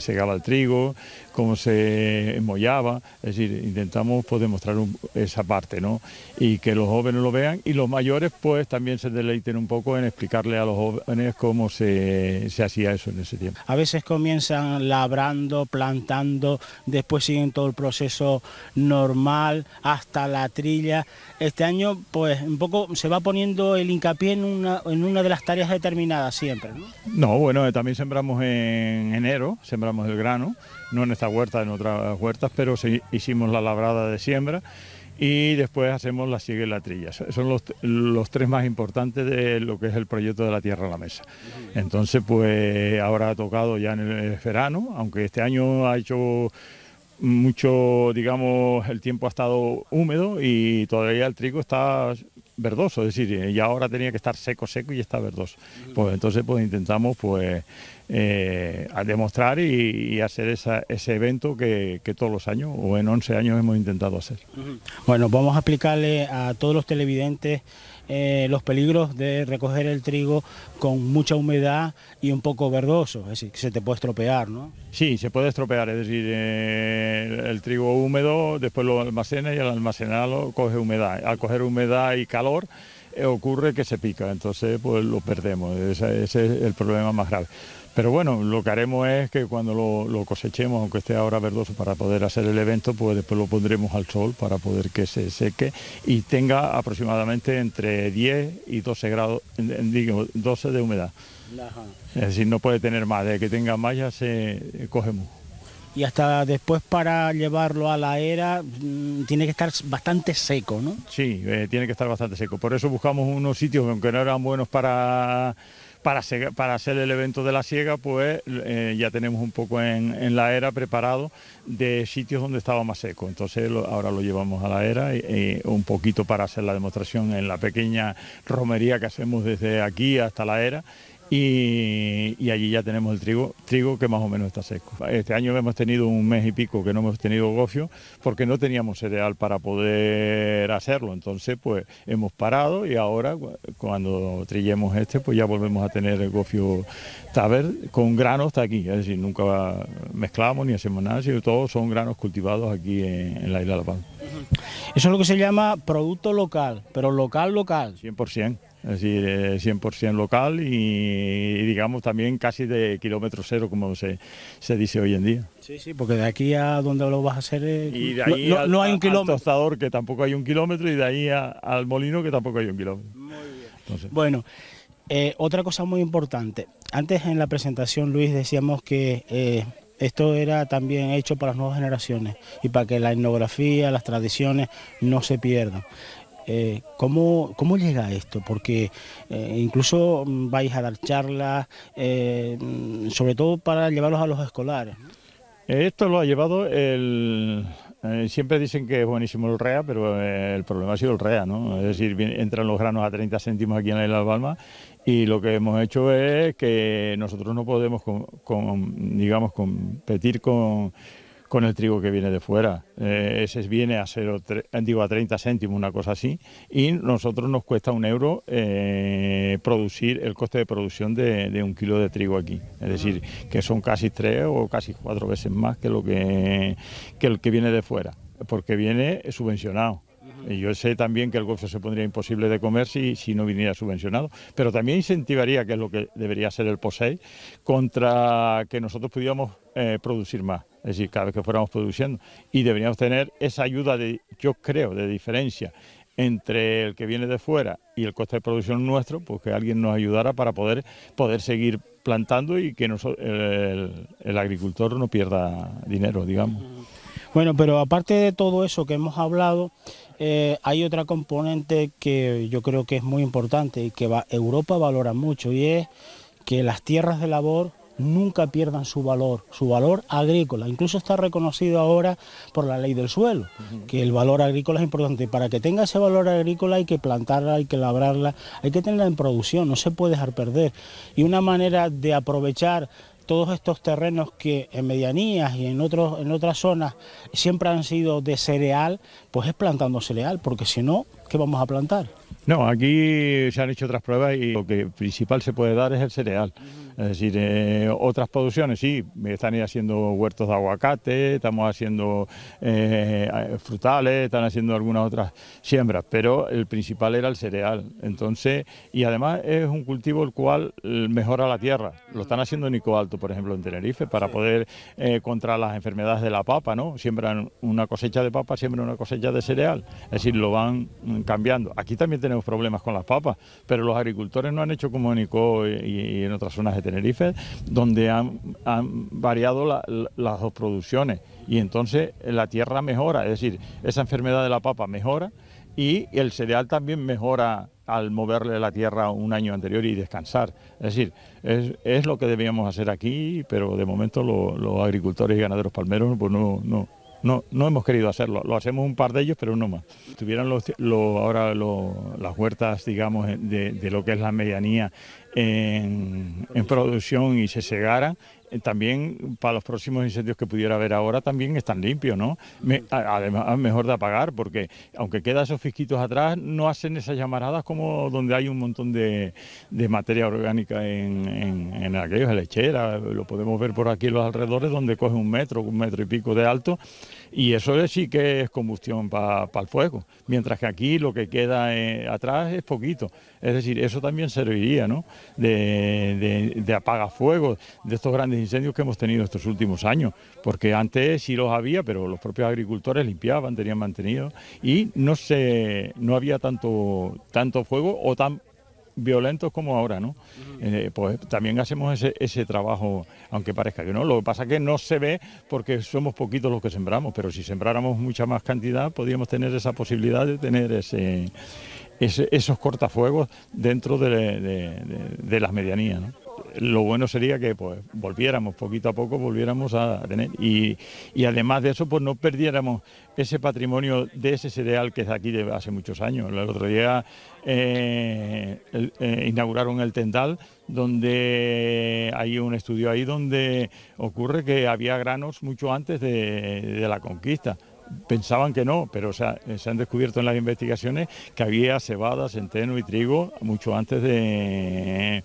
Speaker 10: segaba el trigo, cómo se mollaba, es decir, intentamos pues demostrar esa parte, ¿no? Y que los jóvenes lo vean y los mayores pues también se deleiten un poco en explicarle a los jóvenes cómo se hacía eso en ese tiempo.
Speaker 5: A veces comienzan labrando, plantando, después siguen todo el proceso normal hasta la trilla. Este año pues un poco se va poniendo el hincapié en una de las tareas determinadas siempre, ¿no?
Speaker 10: No, bueno, también sembramos en enero, sembramos el grano, no en esta huerta, en otras huertas, pero sí, hicimos la labrada de siembra y después hacemos la siega y la trilla. Son los tres más importantes de lo que es el proyecto de la tierra a la mesa. Entonces, pues ahora ha tocado ya en el verano, aunque este año ha hecho mucho, digamos, el tiempo ha estado húmedo y todavía el trigo está verdoso, es decir, ya ahora tenía que estar seco y está verdoso. Pues entonces pues intentamos pues a demostrar y hacer ese evento que todos los años o en 11 años hemos intentado hacer.
Speaker 5: Bueno, vamos a explicarle a todos los televidentes los peligros de recoger el trigo con mucha humedad y un poco verdoso, es decir, que se te puede estropear, ¿no?
Speaker 10: Sí, se puede estropear, es decir, el trigo húmedo después lo almacena y al almacenarlo coge humedad. Al coger humedad y calor
Speaker 12: ocurre que se pica, entonces pues lo perdemos, ese es el problema más grave. Pero bueno, lo que haremos es que cuando lo cosechemos, aunque esté ahora verdoso para poder hacer el evento, pues después lo pondremos al sol para poder que se seque y tenga aproximadamente entre 10 y 12 grados, digo, 12 de humedad.
Speaker 5: Ajá.
Speaker 12: Es decir, no puede tener más, de que tenga más ya se cogemos.
Speaker 5: Y hasta después para llevarlo a la era tiene que estar bastante seco, ¿no?
Speaker 12: Sí, tiene que estar bastante seco. Por eso buscamos unos sitios que aunque no eran buenos para hacer el evento de la siega, pues ya tenemos un poco en la era preparado de sitios donde estaba más seco. Entonces ahora lo llevamos a la era y un poquito para hacer la demostración en la pequeña romería que hacemos desde aquí hasta la era. Y allí ya tenemos el trigo que más o menos está seco. Este año hemos tenido un mes y pico que no hemos tenido gofio porque no teníamos cereal para poder hacerlo, entonces pues hemos parado y ahora cuando trillemos pues ya volvemos a tener el gofio taber con granos hasta aquí, es decir, nunca mezclamos ni hacemos nada, sino todos son granos cultivados aquí en la isla de La Palma.
Speaker 5: Eso es lo que se llama producto local, pero local.
Speaker 12: 100%. Es decir, 100% local y digamos también casi de kilómetro cero, como se dice hoy en día.
Speaker 5: Sí, porque de aquí a donde lo vas a hacer
Speaker 12: y de ahí
Speaker 5: no hay un kilómetro.
Speaker 12: Al tostador, que tampoco hay un kilómetro, y de ahí al molino, que tampoco hay un kilómetro.
Speaker 5: Muy bien. Entonces, bueno, otra cosa muy importante. Antes en la presentación, Luis, decíamos que esto era también hecho para las nuevas generaciones y para que la etnografía, las tradiciones no se pierdan. ¿Cómo llega esto? Porque incluso vais a dar charlas, sobre todo para llevarlos a los escolares, ¿no?
Speaker 12: Esto lo ha llevado siempre dicen que es buenísimo el REA, pero el problema ha sido el REA, ¿no? Es decir, entran los granos a 30 céntimos aquí en la isla de Palma y lo que hemos hecho es que nosotros no podemos, digamos, competir con el trigo que viene de fuera. Ese viene a 30 céntimos, una cosa así, y nosotros nos cuesta €1 producir el coste de producción de 1 kilo de trigo aquí. Es decir, que son casi 3 o casi 4 veces más que el que viene de fuera, porque viene subvencionado. Y yo sé también que el gofio se pondría imposible de comer si no viniera subvencionado, pero también incentivaría, que es lo que debería ser el POSEI, contra que nosotros pudiéramos producir más, es decir, cada vez que fuéramos produciendo, y deberíamos tener esa ayuda, yo creo, de diferencia entre el que viene de fuera y el coste de producción nuestro, pues que alguien nos ayudara para poder seguir plantando y que el agricultor no pierda dinero, digamos.
Speaker 5: Bueno, pero aparte de todo eso que hemos hablado, hay otra componente que yo creo que es muy importante y que Europa valora mucho, y es que las tierras de labor nunca pierdan su valor agrícola. Incluso está reconocido ahora por la ley del suelo, que el valor agrícola es importante. Y para que tenga ese valor agrícola hay que plantarla, hay que labrarla, hay que tenerla en producción, no se puede dejar perder. Y una manera de aprovechar todos estos terrenos que en medianías y en otras zonas siempre han sido de cereal, pues es plantando cereal, porque si no, ¿qué vamos a plantar?
Speaker 12: No, aquí se han hecho otras pruebas y lo que principal se puede dar es el cereal. Es decir, otras producciones sí, están haciendo huertos de aguacate, estamos haciendo frutales, están haciendo algunas otras siembras, pero el principal era el cereal. Entonces, y además es un cultivo el cual mejora la tierra. Lo están haciendo en Ico Alto, por ejemplo, en Tenerife, para poder contra las enfermedades de la papa, ¿no? Siembran una cosecha de papa, siembran una cosecha de cereal. Es decir, lo van cambiando. Aquí también tenemos problemas con las papas, pero los agricultores no han hecho como en Ico y en otras zonas de Tenerife, donde han variado las dos producciones, y entonces la tierra mejora, es decir, esa enfermedad de la papa mejora y el cereal también mejora al moverle la tierra un año anterior y descansar. Es decir, es lo que debíamos hacer aquí, pero de momento los agricultores y ganaderos palmeros pues no hemos querido hacerlo. Lo hacemos un par de ellos, pero no más. Si tuvieran ahora las huertas, digamos, de lo que es la medianía en producción y se segaran, también para los próximos incendios que pudiera haber ahora también están limpios, ¿no? Además, mejor de apagar, porque aunque quedan esos fisquitos atrás, no hacen esas llamaradas como donde hay un montón de materia orgánica en aquellos, lechera. Lo podemos ver por aquí en los alrededores, donde coge 1 metro y pico de alto, Y eso sí que es combustión para el fuego, mientras que aquí lo que queda atrás es poquito. Es decir, eso también serviría, ¿no?, de apagafuegos de estos grandes incendios que hemos tenido estos últimos años, porque antes sí los había, pero los propios agricultores limpiaban, tenían mantenido y no había tanto fuego o tan violentos como ahora, ¿no? Pues también hacemos ese trabajo, aunque parezca que no. Lo que pasa es que no se ve porque somos poquitos los que sembramos, pero si sembráramos mucha más cantidad podríamos tener esa posibilidad de tener esos cortafuegos dentro de las medianías, ¿no? Lo bueno sería que pues volviéramos poquito a poco, volviéramos a tener y además de eso pues no perdiéramos ese patrimonio de ese cereal que es aquí de hace muchos años. El otro día inauguraron el Tendal, donde hay un estudio ahí donde ocurre que había granos mucho antes de la conquista. Pensaban que no, pero se han descubierto en las investigaciones que había cebada, centeno y trigo mucho antes de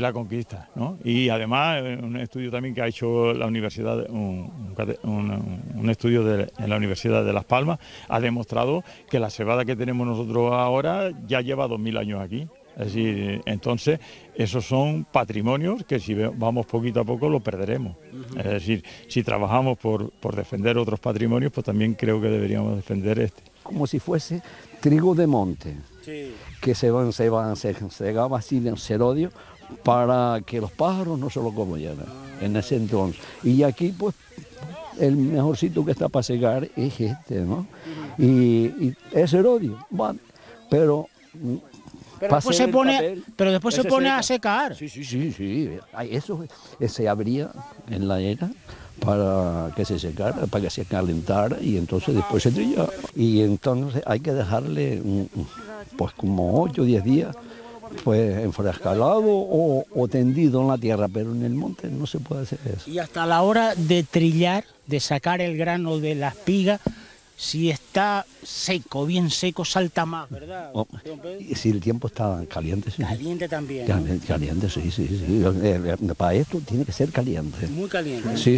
Speaker 12: la conquista, ¿no? Y además un estudio también que ha hecho la universidad, un estudio en la Universidad de Las Palmas, ha demostrado que la cebada que tenemos nosotros ahora ya lleva 2000 años aquí. Es decir, entonces esos son patrimonios que si vamos poquito a poco lo perderemos. Es decir, si trabajamos por defender otros patrimonios, pues también creo que deberíamos defender este.
Speaker 13: Como si fuese trigo de monte. Sí. Que se segaba así en cerodio para que los pájaros no se lo comieran en ese entonces. Y aquí pues el mejor sitio que está para segar es este, ¿no? Y es cerodio, bueno, pero
Speaker 5: después se pone a secar.
Speaker 13: Sí. Eso se abría en la era para que se secara, para que se calentara y entonces después se trillaba. Y entonces hay que dejarle pues como 8 o 10 días pues enfrascalado o tendido en la tierra, pero en el monte no se puede hacer eso.
Speaker 5: Y hasta la hora de trillar, de sacar el grano de la espiga, si está seco, bien seco, salta más, ¿verdad?
Speaker 13: Si el tiempo está caliente, sí.
Speaker 5: Caliente también,
Speaker 13: ¿no? Caliente, sí. Para esto tiene que ser caliente.
Speaker 5: Muy caliente.
Speaker 13: Sí.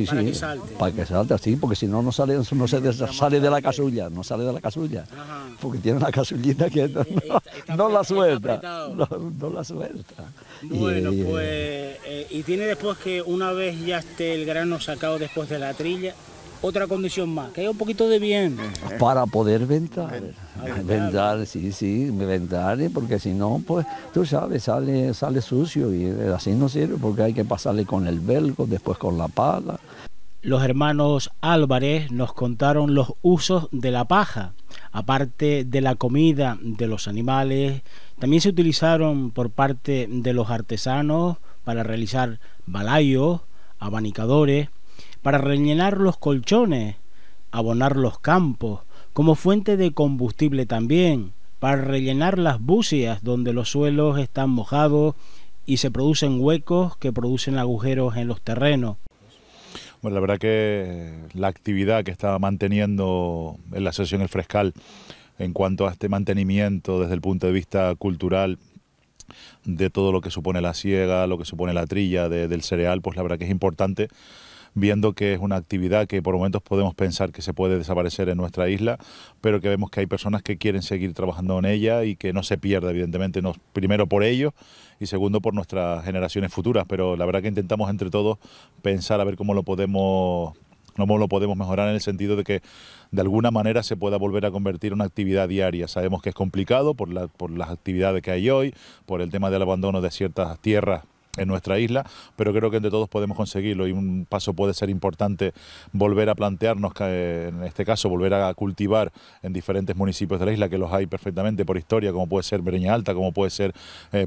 Speaker 5: Para que salte.
Speaker 13: Para que salte así, porque si no, no sale de la casulla, no sale de la casulla. Ajá. Porque tiene una casullita que no la suelta. No la suelta.
Speaker 5: Bueno, y tiene después que una vez ya esté el grano sacado después de la trilla, otra condición más, que haya un poquito de viento.
Speaker 13: Para poder ventar, porque si no, pues tú sabes, sale sucio y así no sirve, porque hay que pasarle con el velcro, después con la pala.
Speaker 5: Los hermanos Álvarez nos contaron los usos de la paja. Aparte de la comida de los animales, también se utilizaron por parte de los artesanos para realizar balayos, abanicadores, para rellenar los colchones, abonar los campos, como fuente de combustible también, para rellenar las bucias donde los suelos están mojados y se producen huecos que producen agujeros en los terrenos.
Speaker 10: Bueno, la verdad que la actividad que está manteniendo en la Asociación El Frescal en cuanto a este mantenimiento desde el punto de vista cultural de todo lo que supone la siega, lo que supone la trilla del cereal, pues la verdad que es importante, viendo que es una actividad que por momentos podemos pensar que se puede desaparecer en nuestra isla, pero que vemos que hay personas que quieren seguir trabajando en ella y que no se pierda, evidentemente, primero por ellos y segundo por nuestras generaciones futuras, pero la verdad que intentamos entre todos pensar a ver cómo lo podemos mejorar en el sentido de que de alguna manera se pueda volver a convertir en una actividad diaria. Sabemos que es complicado por las actividades que hay hoy, por el tema del abandono de ciertas tierras en nuestra isla, pero creo que entre todos podemos conseguirlo y un paso puede ser importante volver a plantearnos, en este caso, volver a cultivar en diferentes municipios de la isla, que los hay perfectamente por historia, como puede ser Breña Alta, como puede ser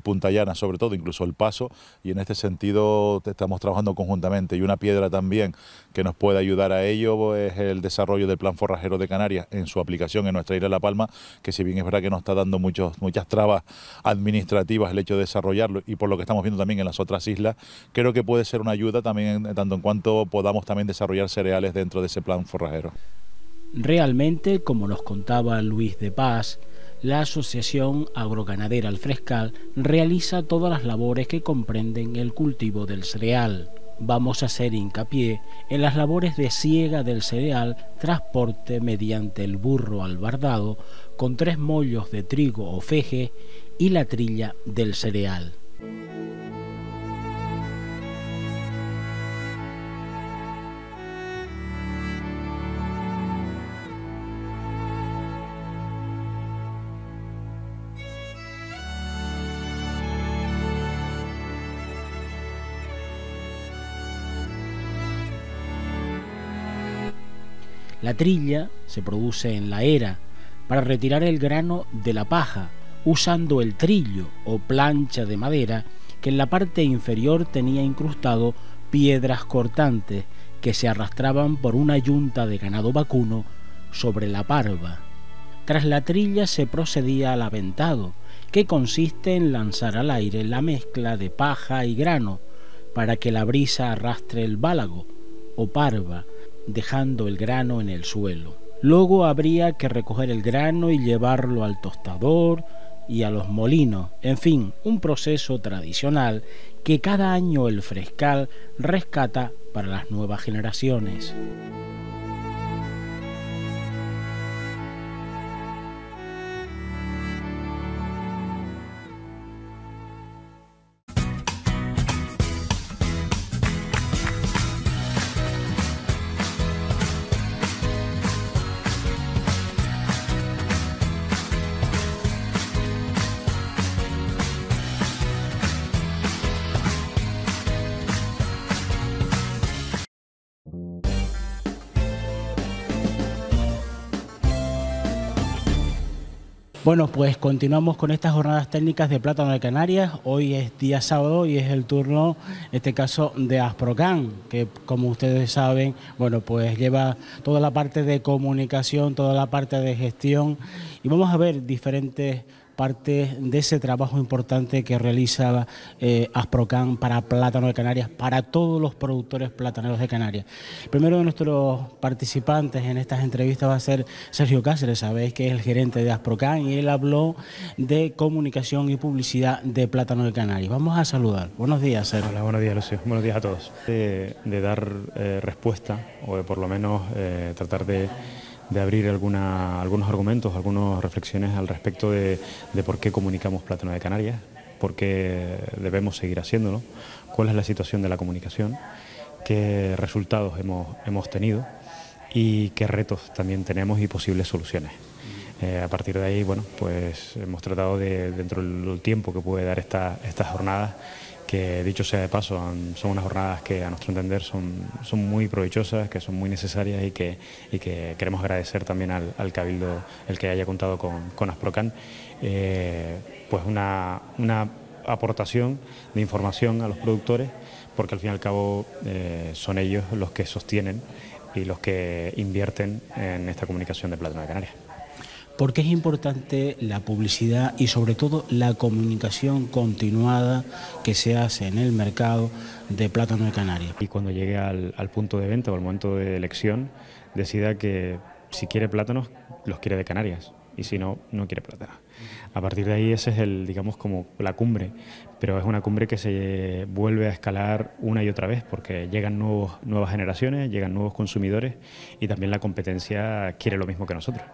Speaker 10: Punta Llana, sobre todo, incluso El Paso, y en este sentido estamos trabajando conjuntamente. Y una piedra también que nos puede ayudar a ello es el desarrollo del Plan Forrajero de Canarias en su aplicación en nuestra isla de La Palma, que si bien es verdad que nos está dando muchas trabas administrativas el hecho de desarrollarlo, y por lo que estamos viendo también en las otras islas, creo que puede ser una ayuda también tanto en cuanto podamos también desarrollar cereales dentro de ese plan forrajero.
Speaker 5: Realmente, como nos contaba Luis de Paz, la Asociación Agroganadera El Frescal realiza todas las labores que comprenden el cultivo del cereal. vamos a hacer hincapié en las labores de siega del cereal, transporte mediante el burro albardado con 3 mollos de trigo o feje y la trilla del cereal. La trilla se produce en la era para retirar el grano de la paja, usando el trillo o plancha de madera que en la parte inferior tenía incrustado piedras cortantes que se arrastraban por una yunta de ganado vacuno sobre la parva. Tras la trilla se procedía al aventado, que consiste en lanzar al aire la mezcla de paja y grano para que la brisa arrastre el válago o parva, dejando el grano en el suelo. Luego habría que recoger el grano y llevarlo al tostador y a los molinos, en fin, un proceso tradicional que cada año el Frescal rescata para las nuevas generaciones. Bueno, pues continuamos con estas jornadas técnicas de Plátano de Canarias. Hoy es día sábado y es el turno, en este caso, de Asprocan, que como ustedes saben, bueno, pues lleva toda la parte de comunicación, toda la parte de gestión, y vamos a ver diferentes partes de ese trabajo importante que realiza Asprocan para Plátano de Canarias, para todos los productores plataneros de Canarias. El primero de nuestros participantes en estas entrevistas va a ser Sergio Cáceres, sabéis que es el gerente de Asprocan, y él habló de comunicación y publicidad de Plátano de Canarias. Vamos a saludar. Buenos días, Sergio.
Speaker 14: Hola, buenos días, Lucio. Buenos días a todos. De dar respuesta, o de por lo menos tratar de abrir algunos argumentos, algunas reflexiones al respecto de por qué comunicamos Plátano de Canarias, por qué debemos seguir haciéndolo, cuál es la situación de la comunicación, qué resultados hemos tenido y qué retos también tenemos y posibles soluciones. A partir de ahí, bueno, pues hemos tratado de, dentro del tiempo que puede dar estas jornadas, que dicho sea de paso, son unas jornadas que a nuestro entender son muy provechosas, que son muy necesarias y que queremos agradecer también al Cabildo el que haya contado con Asprocan, pues una aportación de información a los productores, porque al fin y al cabo son ellos los que sostienen y los que invierten en esta comunicación de Plátano de Canarias.
Speaker 5: ¿Por qué es importante la publicidad y sobre todo la comunicación continuada que se hace en el mercado de Plátano de Canarias?
Speaker 14: Y cuando llegue al punto de venta o al momento de elección, decida que si quiere plátanos, los quiere de Canarias, y si no, no quiere plátano. A partir de ahí ese es digamos como la cumbre, pero es una cumbre que se vuelve a escalar una y otra vez porque llegan nuevas generaciones, llegan nuevos consumidores y también la competencia quiere lo mismo que nosotros.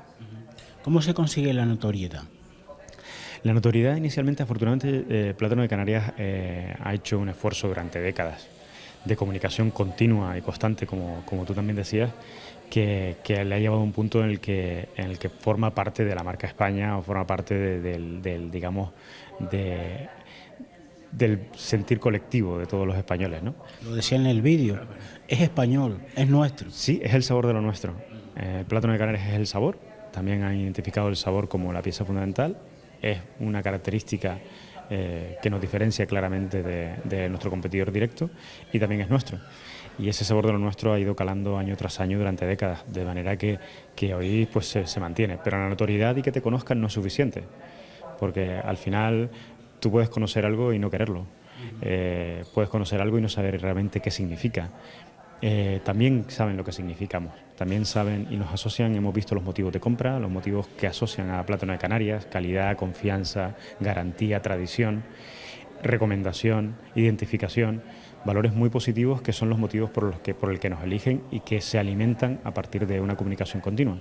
Speaker 5: ¿Cómo se consigue la notoriedad?
Speaker 14: La notoriedad inicialmente, afortunadamente, Plátano de Canarias ha hecho un esfuerzo durante décadas de comunicación continua y constante, como tú también decías, que le ha llevado a un punto en el que forma parte de la marca España o forma parte del sentir colectivo de todos los españoles, ¿no?
Speaker 5: Lo decía en el vídeo, es español, es nuestro.
Speaker 14: Sí, es el sabor de lo nuestro. Plátano de Canarias es el sabor. También han identificado el sabor como la pieza fundamental, es una característica que nos diferencia claramente de nuestro competidor directo y también es nuestro. Y ese sabor de lo nuestro ha ido calando año tras año durante décadas, de manera que hoy pues se mantiene. Pero la notoriedad y que te conozcan no es suficiente, porque al final tú puedes conocer algo y no quererlo, puedes conocer algo y no saber realmente qué significa. También saben lo que significamos, también saben y nos asocian, hemos visto los motivos de compra, los motivos que asocian a Plátano de Canarias: calidad, confianza, garantía, tradición, recomendación, identificación. valores muy positivos que son los motivos por el que nos eligen y que se alimentan a partir de una comunicación continua.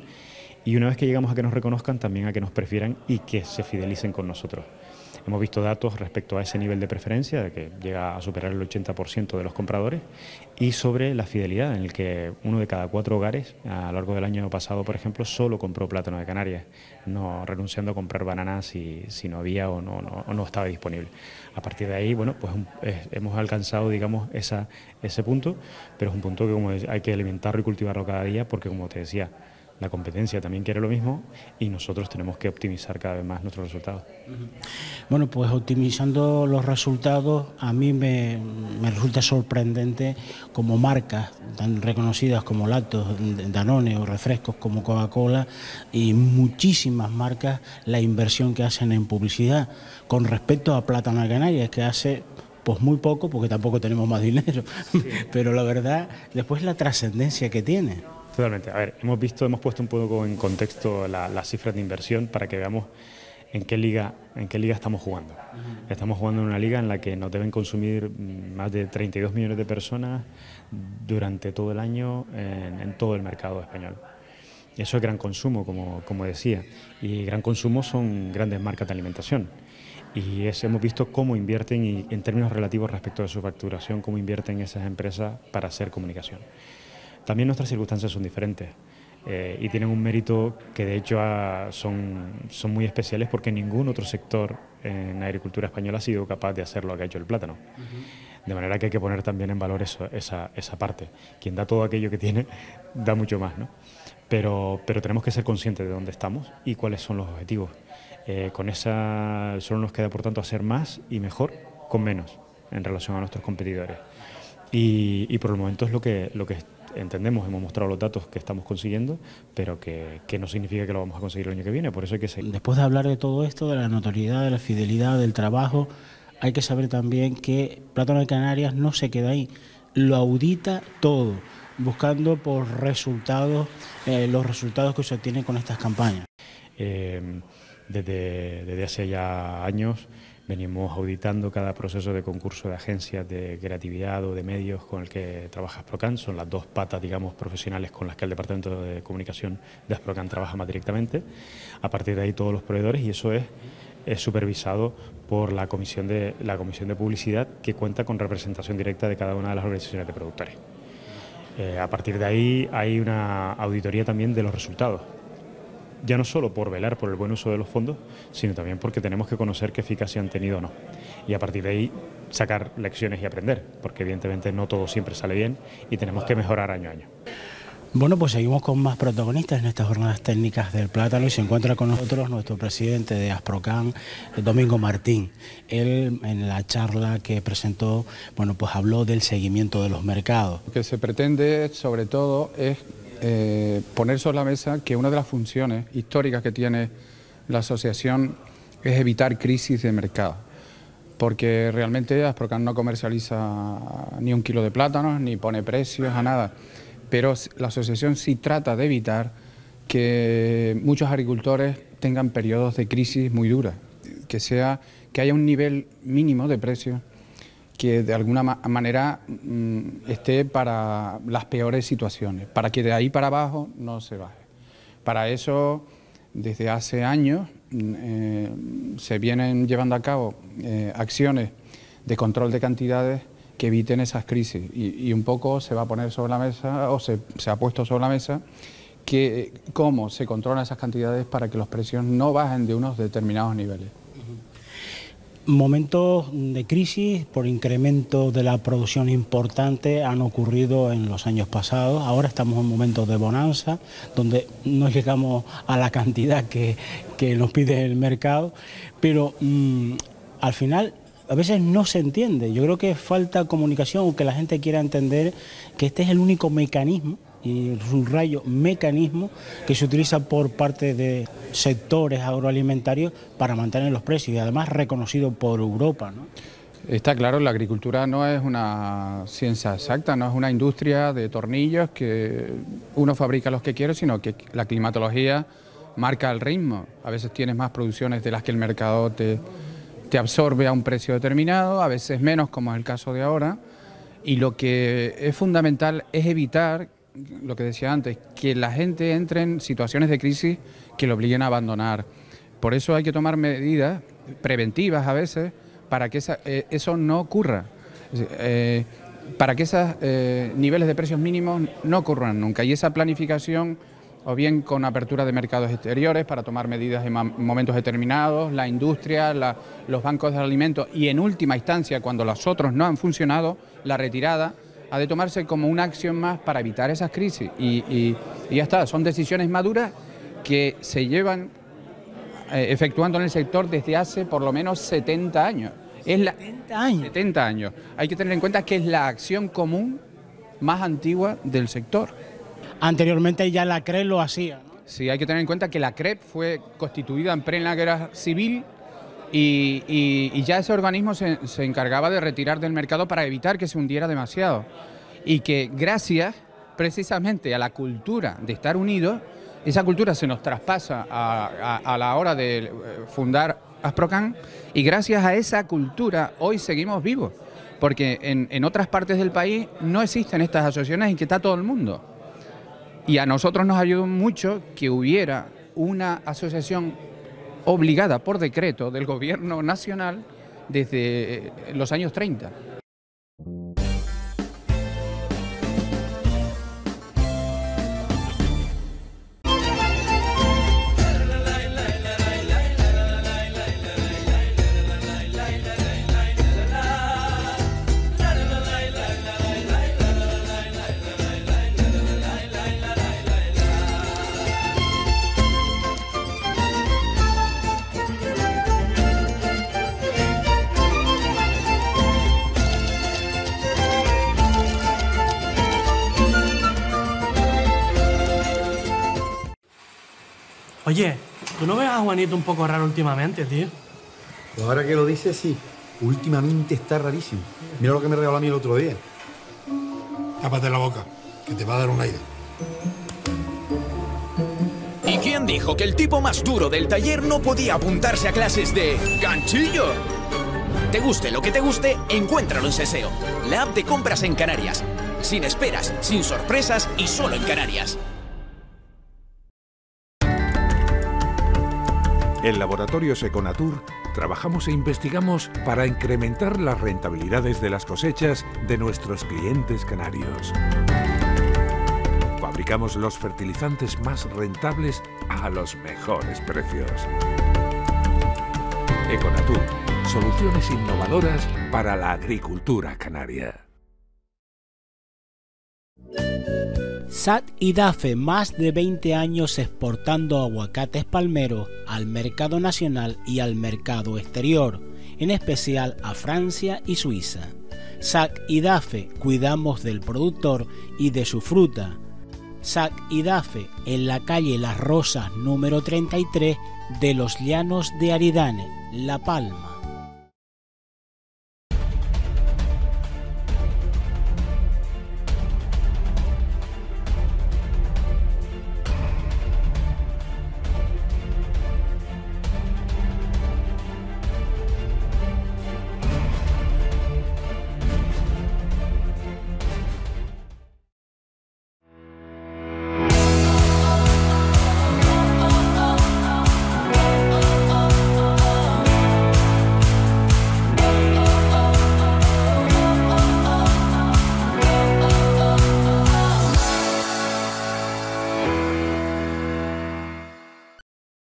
Speaker 14: Y una vez que llegamos a que nos reconozcan, también a que nos prefieran y que se fidelicen con nosotros. Hemos visto datos respecto a ese nivel de preferencia, de que llega a superar el 80% de los compradores, y sobre la fidelidad, en el que 1 de cada 4 hogares, a lo largo del año pasado, por ejemplo, solo compró plátano de Canarias, no renunciando a comprar bananas si no había o no estaba disponible. A partir de ahí, bueno, pues hemos alcanzado, digamos, ese punto, pero es un punto que como hay que alimentarlo y cultivarlo cada día, porque como te decía, la competencia también quiere lo mismo y nosotros tenemos que optimizar cada vez más nuestros resultados.
Speaker 5: Bueno, pues optimizando los resultados, a mí me resulta sorprendente como marcas tan reconocidas como Lácteos, Danone o refrescos como Coca-Cola y muchísimas marcas la inversión que hacen en publicidad con respecto a Plátano de Canarias, que hace pues muy poco, porque tampoco tenemos más dinero, sí. Pero la verdad, después la trascendencia que tiene.
Speaker 14: Totalmente. A ver, hemos puesto un poco en contexto las cifras de inversión para que veamos en qué liga estamos jugando. Estamos jugando en una liga en la que nos deben consumir más de 32 millones de personas durante todo el año en todo el mercado español. Y eso es gran consumo, como decía, y gran consumo son grandes marcas de alimentación. Y hemos visto cómo invierten, y en términos relativos respecto de su facturación, cómo invierten esas empresas para hacer comunicación. También nuestras circunstancias son diferentes y tienen un mérito que de hecho son muy especiales, porque ningún otro sector en la agricultura española ha sido capaz de hacer lo que ha hecho el plátano. De manera que hay que poner también en valor esa parte. Quien da todo aquello que tiene, da mucho más, ¿no? Pero tenemos que ser conscientes de dónde estamos y cuáles son los objetivos. Con esa solo nos queda, por tanto, hacer más y mejor con menos en relación a nuestros competidores. Y por el momento es lo que entendemos, hemos mostrado los datos que estamos consiguiendo, pero que no significa que lo vamos a conseguir el año que viene, por eso hay que seguir.
Speaker 5: Después de hablar de todo esto, de la notoriedad, de la fidelidad, del trabajo, hay que saber también que Plátano de Canarias no se queda ahí, lo audita todo, buscando por resultados, los resultados que se obtienen con estas campañas.
Speaker 14: Desde hace ya años venimos auditando cada proceso de concurso de agencias de creatividad o de medios con el que trabaja Asprocan. Son las dos patas, digamos, profesionales con las que el Departamento de Comunicación de Asprocan trabaja más directamente. A partir de ahí todos los proveedores, y eso es supervisado por la comisión de publicidad, que cuenta con representación directa de cada una de las organizaciones de productores. A partir de ahí hay una auditoría también de los resultados. Ya no solo por velar por el buen uso de los fondos, sino también porque tenemos que conocer qué eficacia han tenido o no. Y a partir de ahí sacar lecciones y aprender, porque evidentemente no todo siempre sale bien y tenemos que mejorar año a año.
Speaker 5: Bueno, pues seguimos con más protagonistas en estas jornadas técnicas del plátano y se encuentra con nosotros nuestro presidente de Asprocan, Domingo Martín. Él, en la charla que presentó, bueno, pues habló del seguimiento de los mercados.
Speaker 15: Lo que se pretende, sobre todo, es poner sobre la mesa que una de las funciones históricas que tiene la asociación es evitar crisis de mercado, porque realmente Asprocan no comercializa ni un kilo de plátanos ni pone precios a nada, pero la asociación sí trata de evitar que muchos agricultores tengan periodos de crisis muy duras, que haya un nivel mínimo de precios que de alguna manera esté para las peores situaciones, para que de ahí para abajo no se baje. Para eso, desde hace años, se vienen llevando a cabo acciones de control de cantidades que eviten esas crisis, y un poco se va a poner sobre la mesa, o se ha puesto sobre la mesa, que cómo se controlan esas cantidades para que los precios no bajen de unos determinados niveles.
Speaker 5: Momentos de crisis por incremento de la producción importante han ocurrido en los años pasados. Ahora estamos en momentos de bonanza, donde no llegamos a la cantidad que nos pide el mercado, pero al final a veces no se entiende. Yo creo que falta comunicación, o que la gente quiera entender que este es el único mecanismo, y subrayo mecanismo, que se utiliza por parte de sectores agroalimentarios para mantener los precios, y además reconocido por Europa, ¿no?
Speaker 15: Está claro, la agricultura no es una ciencia exacta, no es una industria de tornillos que uno fabrica los que quiere, sino que la climatología marca el ritmo. A veces tienes más producciones de las que el mercado te absorbe a un precio determinado, a veces menos, como es el caso de ahora. Y lo que es fundamental es evitar, lo que decía antes, que la gente entre en situaciones de crisis que lo obliguen a abandonar. Por eso hay que tomar medidas preventivas a veces para que eso no ocurra, para que esos niveles de precios mínimos no ocurran nunca. Y esa planificación, o bien con apertura de mercados exteriores para tomar medidas en momentos determinados, la industria, los bancos de alimentos y en última instancia, cuando los otros no han funcionado, la retirada, ha de tomarse como una acción más para evitar esas crisis. Y ya está, son decisiones maduras que se llevan efectuando en el sector desde hace por lo menos 70 años.
Speaker 5: 70 años.
Speaker 15: 70 años. Hay que tener en cuenta que es la acción común más antigua del sector.
Speaker 5: Anteriormente ya la CREP lo hacía, ¿no?
Speaker 15: Sí, hay que tener en cuenta que la CREP fue constituida en plena guerra civil y ya ese organismo se encargaba de retirar del mercado para evitar que se hundiera demasiado. Y que gracias precisamente a la cultura de estar unidos, esa cultura se nos traspasa a la hora de fundar Asprocan, y gracias a esa cultura hoy seguimos vivos, porque en otras partes del país no existen estas asociaciones en que está todo el mundo. Y a nosotros nos ayudó mucho que hubiera una asociación obligada por decreto del gobierno nacional desde los años 30.
Speaker 1: Oye, ¿tú no ves a Juanito un poco raro últimamente, tío?
Speaker 2: Pues ahora que lo dices, sí. Últimamente está rarísimo. Mira lo que me regaló a mí el otro día.
Speaker 3: Tápate la boca, que te va a dar un aire.
Speaker 4: ¿Y quién dijo que el tipo más duro del taller no podía apuntarse a clases de ganchillo? Te guste lo que te guste, encuéntralo en Seseo, la app de compras en Canarias. Sin esperas, sin sorpresas y solo en Canarias.
Speaker 6: En Laboratorios Econatur trabajamos e investigamos para incrementar las rentabilidades de las cosechas de nuestros clientes canarios. Fabricamos los fertilizantes más rentables a los mejores precios. Econatur, soluciones innovadoras para la agricultura canaria.
Speaker 5: SAT y DAFE, más de 20 años exportando aguacates palmeros al mercado nacional y al mercado exterior, en especial a Francia y Suiza. SAC y DAFE, cuidamos del productor y de su fruta. SAC y DAFE, en la calle Las Rosas número 33 de Los Llanos de Aridane, La Palma.